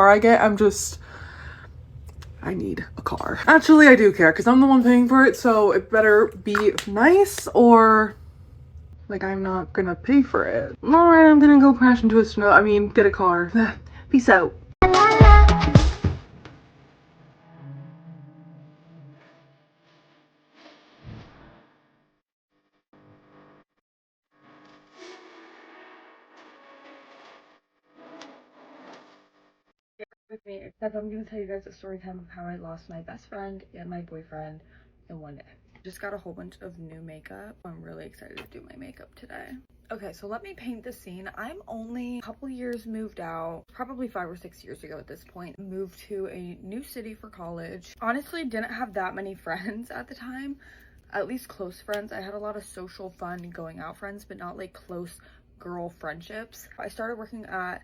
I get. I need a car. Actually, I do care, because I'm the one paying for it, so it better be nice, or like I'm not gonna pay for it. Alright, I'm gonna go crash into get a car. Peace out. Okay, except I'm gonna tell you guys a story time of how I lost my best friend and my boyfriend in one day. Just got a whole bunch of new makeup. I'm really excited to do my makeup today. Okay, so let me paint the scene. I'm only a couple years moved out, probably 5 or 6 years ago at this point. Moved to a new city for college. Honestly, didn't have that many friends at the time, at least close friends. I had a lot of social fun going out friends, but not like close girl friendships. I started working at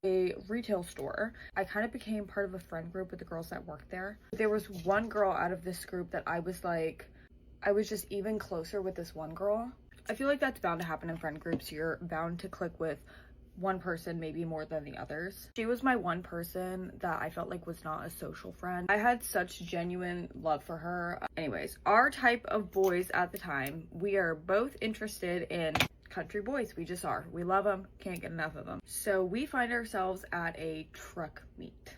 a retail store. I kind of became part of a friend group with the girls that worked there. There was one girl out of this group that I was just even closer with this one girl. I feel like that's bound to happen in friend groups. You're bound to click with one person maybe more than the others. She was my one person that I felt like was not a social friend. I had such genuine love for her. Anyways, our type of boys at the time, we are both interested in country boys. We just are. We love them, can't get enough of them. So we find ourselves at a truck meet.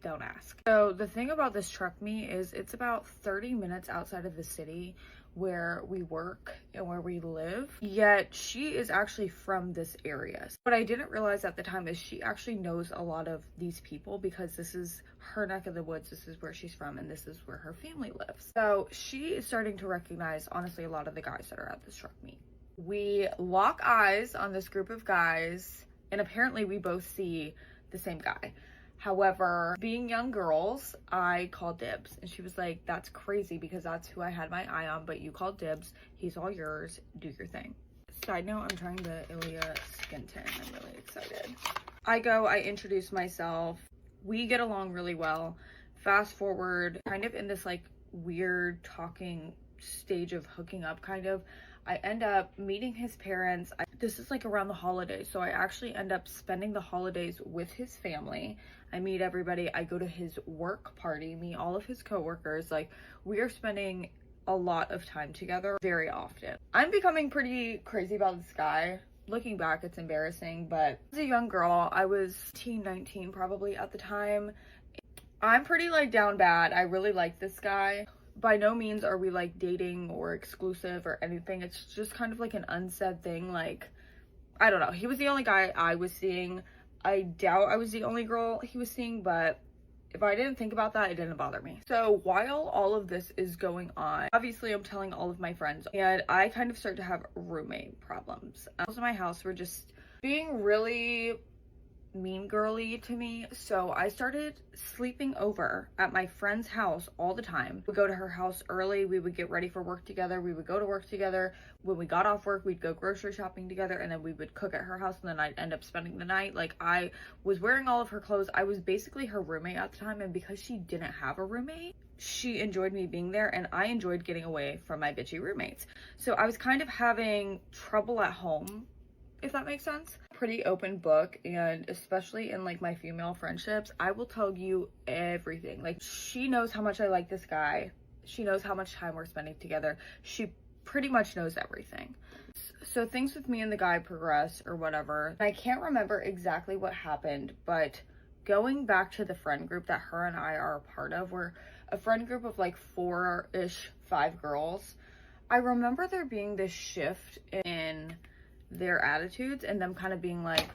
Don't ask. So the thing about this truck meet is it's about 30 minutes outside of the city where we work and where we live, yet she is actually from this area. What I didn't realize at the time is she actually knows a lot of these people because this is her neck of the woods, this is where she's from, and this is where her family lives. So she is starting to recognize, honestly, a lot of the guys that are at this truck meet. We lock eyes on this group of guys, and apparently we both see the same guy. However, being young girls, I called dibs, and she was like, that's crazy because that's who I had my eye on, but you called dibs. He's all yours. Do your thing. Side note, I'm trying the Ilia skin tint. I'm really excited. I introduce myself. We get along really well. Fast forward, kind of in this like weird talking stage of hooking up kind of, I end up meeting his parents. This is like around the holidays, so I actually end up spending the holidays with his family. I meet everybody. I go to his work party, meet all of his coworkers. Like, we are spending a lot of time together very often. I'm becoming pretty crazy about this guy. Looking back, it's embarrassing, but as a young girl, I was 18, 19 probably at the time. I'm pretty like down bad. I really like this guy. By no means are we like dating or exclusive or anything. It's just kind of like an unsaid thing. Like, I don't know. He was the only guy I was seeing. I doubt I was the only girl he was seeing, but if I didn't think about that, it didn't bother me. So while all of this is going on, obviously I'm telling all of my friends, and I kind of start to have roommate problems. Most of my house were just being really mean girly to me, so I started sleeping over at my friend's house all the time. We'd go to her house early, we would get ready for work together, we would go to work together. When we got off work, we'd go grocery shopping together, and then we would cook at her house, and then I'd end up spending the night. Like, I was wearing all of her clothes. I was basically her roommate at the time, and because she didn't have a roommate, she enjoyed me being there, and I enjoyed getting away from my bitchy roommates. So I was kind of having trouble at home, if that makes sense. Pretty open book, and especially in like my female friendships, I will tell you everything. Like, she knows how much I like this guy. She knows how much time we're spending together. She pretty much knows everything. So things with me and the guy progress or whatever. I can't remember exactly what happened, but going back to the friend group that her and I are a part of, we're a friend group of like 4-ish, 5 girls. I remember there being this shift in their attitudes and them kind of being like,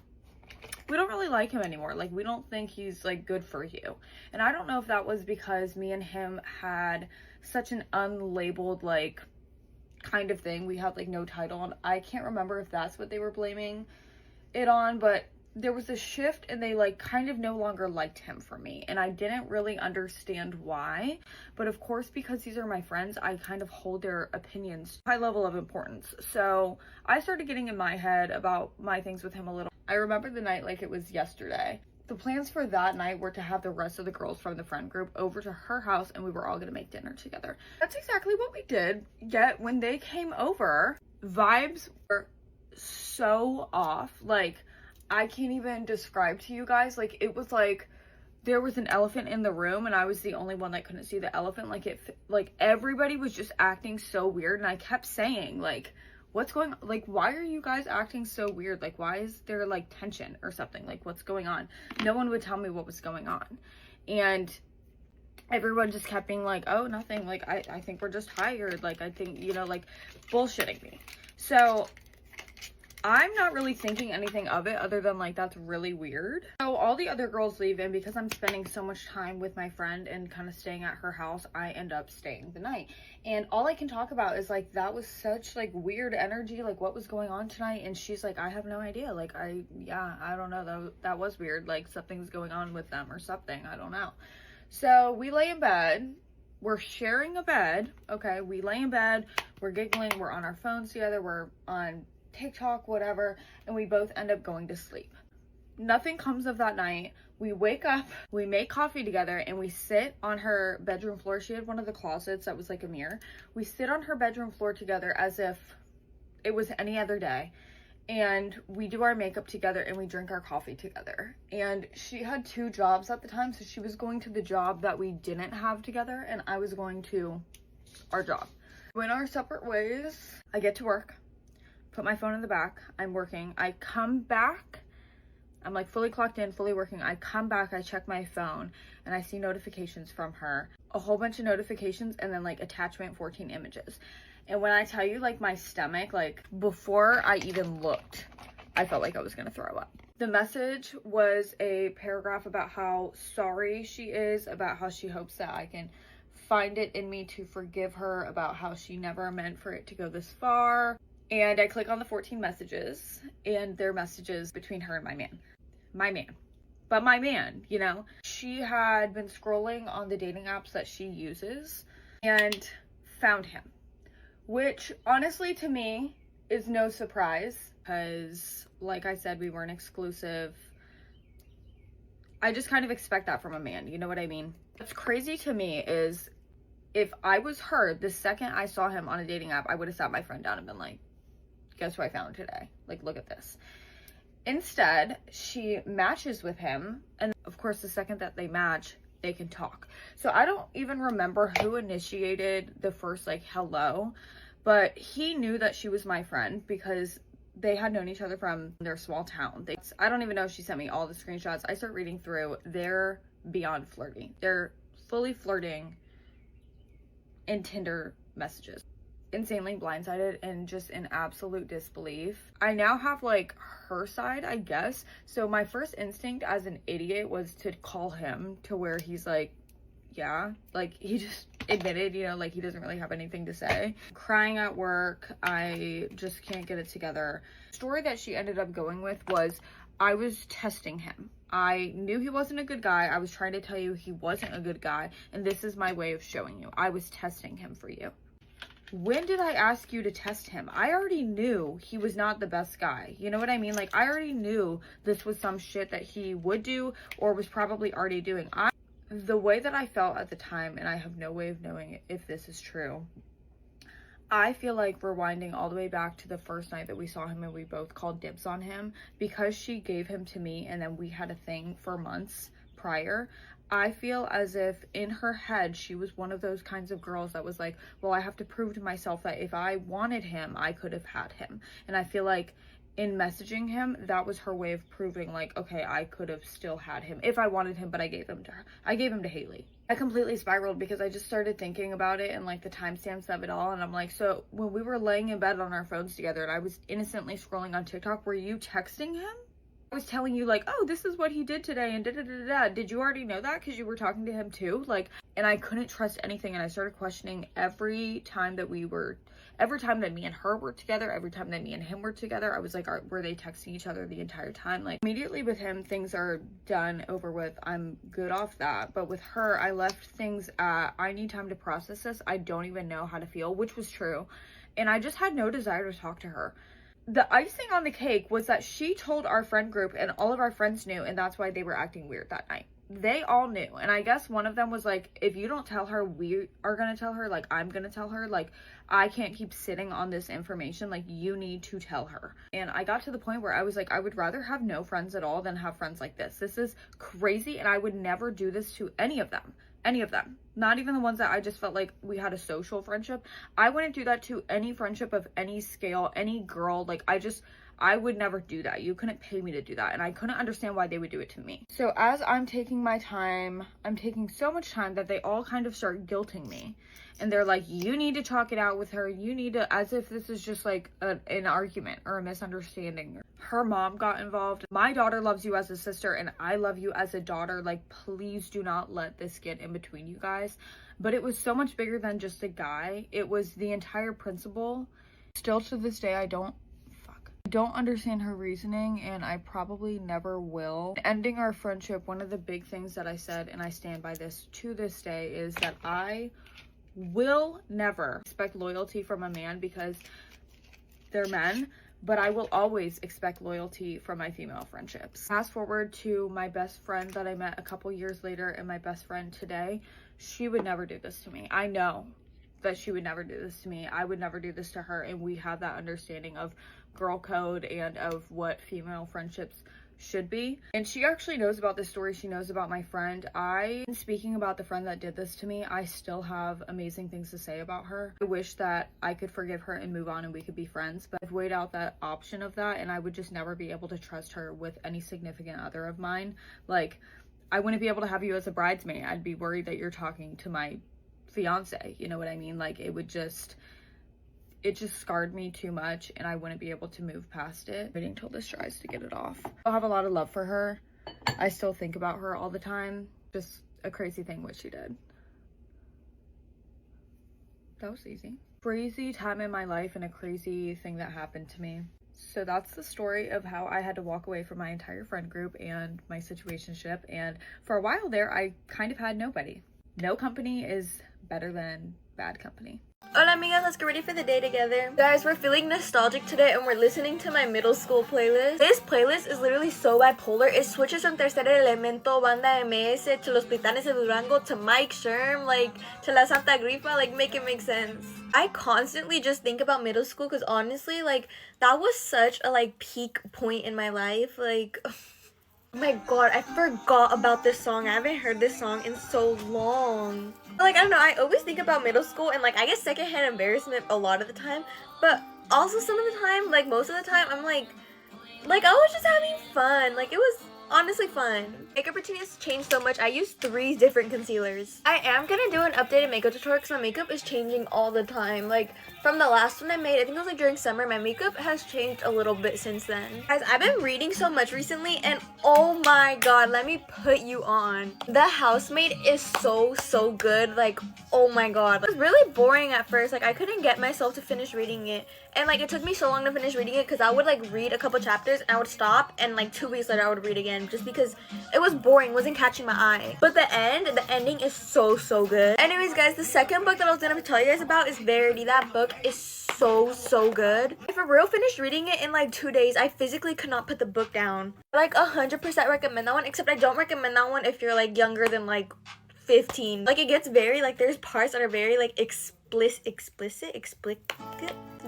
we don't really like him anymore. Like, we don't think he's like good for you. And I don't know if that was because me and him had such an unlabeled like kind of thing. We had like no title, and I can't remember if that's what they were blaming it on, but there was a shift and they like kind of no longer liked him for me, and I didn't really understand why. But of course, because these are my friends, I kind of hold their opinions high level of importance. So I started getting in my head about my things with him a little. I remember the night like it was yesterday. The plans for that night were to have the rest of the girls from the friend group over to her house, and we were all gonna make dinner together. That's exactly what we did. Yet when they came over, vibes were so off. Like, I can't even describe to you guys. Like, it was like there was an elephant in the room and I was the only one that couldn't see the elephant. Like everybody was just acting so weird, and I kept saying like, what's going on? Like, why are you guys acting so weird? Like, why is there like tension or something? Like, what's going on? No one would tell me what was going on, and everyone just kept being like, oh, nothing. Like, I think we're just tired. Like, I think, you know, like bullshitting me. So I'm not really thinking anything of it other than like that's really weird. So all the other girls leave, and because I'm spending so much time with my friend and kind of staying at her house, I end up staying the night. And all I can talk about is like that was such like weird energy, like what was going on tonight. And she's like, I have no idea, like I don't know, that was weird, like something's going on with them or something, I don't know. So we lay in bed. We're sharing a bed, okay? We lay in bed, we're giggling, we're on our phones together, we're on TikTok, whatever, and we both end up going to sleep. Nothing comes of that night. We wake up, we make coffee together, and we sit on her bedroom floor. She had one of the closets that was like a mirror. We sit on her bedroom floor together as if it was any other day. And we do our makeup together and we drink our coffee together. And she had 2 jobs at the time, so she was going to the job that we didn't have together, and I was going to our job. Went our separate ways. I get to work, put my phone in the back, I'm working. I come back, I'm like fully clocked in, fully working. I come back, I check my phone, and I see notifications from her. A whole bunch of notifications, and then like attachment 14 images. And when I tell you, like, my stomach, like, before I even looked, I felt like I was gonna throw up. The message was a paragraph about how sorry she is, about how she hopes that I can find it in me to forgive her, about how she never meant for it to go this far. And I click on the 14 messages, and they're messages between her and my man. But my man, you know? She had been scrolling on the dating apps that she uses and found him. Which, honestly, to me, is no surprise, because, like I said, we weren't exclusive. I just kind of expect that from a man, you know what I mean? What's crazy to me is, if I was her, the second I saw him on a dating app, I would have sat my friend down and been like, guess who I found today? Like, look at this. Instead, she matches with him, and of course, the second that they match, they can talk. So I don't even remember who initiated the first like hello, but he knew that she was my friend because they had known each other from their small town. I don't even know if she sent me all the screenshots. I start reading through, they're beyond flirty. They're fully flirting in Tinder messages. Insanely blindsided and just in absolute disbelief. I now have like her side, I guess. So my first instinct as an idiot was to call him, to where he's like, yeah, like he just admitted, you know, like he doesn't really have anything to say. Crying at work, I just can't get it together. The story that she ended up going with was, I was testing him. I knew he wasn't a good guy. I was trying to tell you he wasn't a good guy, and this is my way of showing you. I was testing him for you. When did I ask you to test him? I already knew he was not the best guy. You know what I mean? Like, I already knew this was some shit that he would do or was probably already doing. The way that I felt at the time, and I have no way of knowing if this is true, I feel like rewinding all the way back to the first night that we saw him and we both called dibs on him, because she gave him to me and then we had a thing for months prior. I feel as if in her head, she was one of those kinds of girls that was like, well, I have to prove to myself that if I wanted him, I could have had him. And I feel like in messaging him, that was her way of proving like, okay, I could have still had him if I wanted him, but I gave him to her. I gave him to Haley. I completely spiraled because I just started thinking about it and like the timestamps of it all. And I'm like, so when we were laying in bed on our phones together and I was innocently scrolling on TikTok, were you texting him? I was telling you like, oh, this is what he did today and da-da-da-da-da. Did you already know that because you were talking to him too? Like, and I couldn't trust anything, and I started questioning every time that me and her were together, every time that me and him were together. I was like, were they texting each other the entire time? Like, immediately with him, things are done, over with. I'm good off that. But with her, I left things at, I need time to process this. I don't even know how to feel, which was true. And I just had no desire to talk to her. The icing on the cake was that she told our friend group, and all of our friends knew, and that's why they were acting weird that night. They all knew. And I guess one of them was like, if you don't tell her, we are gonna tell her. Like, I'm gonna tell her. Like, I can't keep sitting on this information. Like, you need to tell her. And I got to the point where I was like, I would rather have no friends at all than have friends like this. This is crazy, and I would never do this to any of them. Any of them. Not even the ones that I just felt like we had a social friendship. I wouldn't do that to any friendship of any scale, any girl. Like, I would never do that. You couldn't pay me to do that. And I couldn't understand why they would do it to me. So as I'm taking my time, I'm taking so much time that they all kind of start guilting me. And they're like, you need to talk it out with her. You need to, as if this is just like an argument or a misunderstanding. Her mom got involved. My daughter loves you as a sister and I love you as a daughter. Like, please do not let this get in between you guys. But it was so much bigger than just a guy. It was the entire principal. Still to this day, I don't understand her reasoning, and I probably never will. Ending our friendship, one of the big things that I said, and I stand by this to this day, is that I will never expect loyalty from a man because they're men, but I will always expect loyalty from my female friendships. Fast forward to my best friend that I met a couple years later and my best friend today. She would never do this to me. I know that she would never do this to me. I would never do this to her, and we have that understanding of girl code and of what female friendships should be. And she actually knows about this story. She knows about my friend. Speaking about the friend that did this to me, I still have amazing things to say about her. I wish that I could forgive her and move on and we could be friends, but I've weighed out that option of that, and I would just never be able to trust her with any significant other of mine. Like, I wouldn't be able to have you as a bridesmaid. I'd be worried that you're talking to my fiance, you know what I mean? Like, it just scarred me too much, and I wouldn't be able to move past it. Waiting until this dries to get it off. I have a lot of love for her. I still think about her all the time. Just a crazy thing what she did. That was easy. Crazy time in my life and a crazy thing that happened to me. So that's the story of how I had to walk away from my entire friend group and my situationship, and for a while there I kind of had nobody. No company is better than bad company. Hola amigas, let's get ready for the day together. Guys, we're feeling nostalgic today and we're listening to my middle school playlist. This playlist is literally so bipolar. It switches from Tercer Elemento, Banda MS, to Los Titanes de Durango, to Mike Sherm, like, to La Santa Grifa, like, make it make sense. I constantly just think about middle school because honestly, like, that was such a, like, peak point in my life. Like, oh my god, I forgot about this song. I haven't heard this song in so long. Like, I don't know, I always think about middle school and, like, I get secondhand embarrassment a lot of the time, but also some of the time, like, most of the time, I'm like I was just having fun. Like, it was honestly fun. Makeup routine has changed so much. I use 3 different concealers. I am gonna do an updated makeup tutorial because my makeup is changing all the time. Like, from the last one I made, I think it was like during summer, my makeup has changed a little bit since then. Guys, I've been reading so much recently and oh my god, let me put you on. The Housemaid is so good. Like, oh my god. It was really boring at first. Like, I couldn't get myself to finish reading it. And like, it took me so long to finish reading it because I would like read a couple chapters and I would stop, and like 2 weeks later I would read again just because it was boring, wasn't catching my eye. But the ending is so good. Anyways guys, the second book that I was gonna tell you guys about is Verity. That book is so good. I for real finished reading it in like 2 days. I physically could not put the book down. I like 100% recommend that one, except I don't recommend that one if you're like younger than like 15. Like, it gets very like, there's parts that are very like explicit.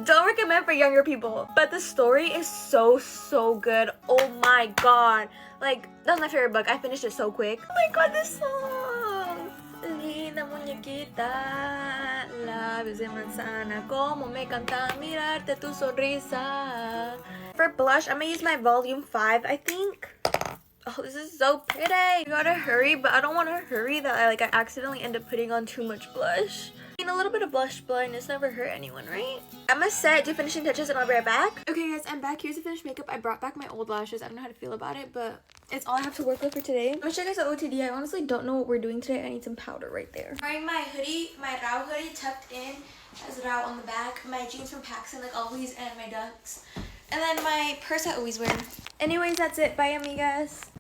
Don't recommend for younger people, but the story is so good. Oh my god, like, that's my favorite book. I finished it so quick. Oh my god, this song. Linda muñequita, labios de manzana, como me encanta mirarte tu sonrisa. For blush, I'm gonna use my volume 5, I think. Oh, this is so pretty. I gotta hurry, but I don't want to hurry that I accidentally end up putting on too much blush. I mean, a little bit of blush blindness never hurt anyone, right? I'm gonna do finishing touches and I'll be right back. Okay guys, I'm back. Here's the finished makeup. I brought back my old lashes. I don't know how to feel about it, but it's all I have to work with for today. I'm gonna show you guys the OTD. I honestly don't know what we're doing today. I need some powder right there. Wearing my hoodie, my Rao hoodie tucked in, has Rao on the back, my jeans from Paxson like always, and my dunks. And then my purse I always wear. Anyways, that's it. Bye, amigas.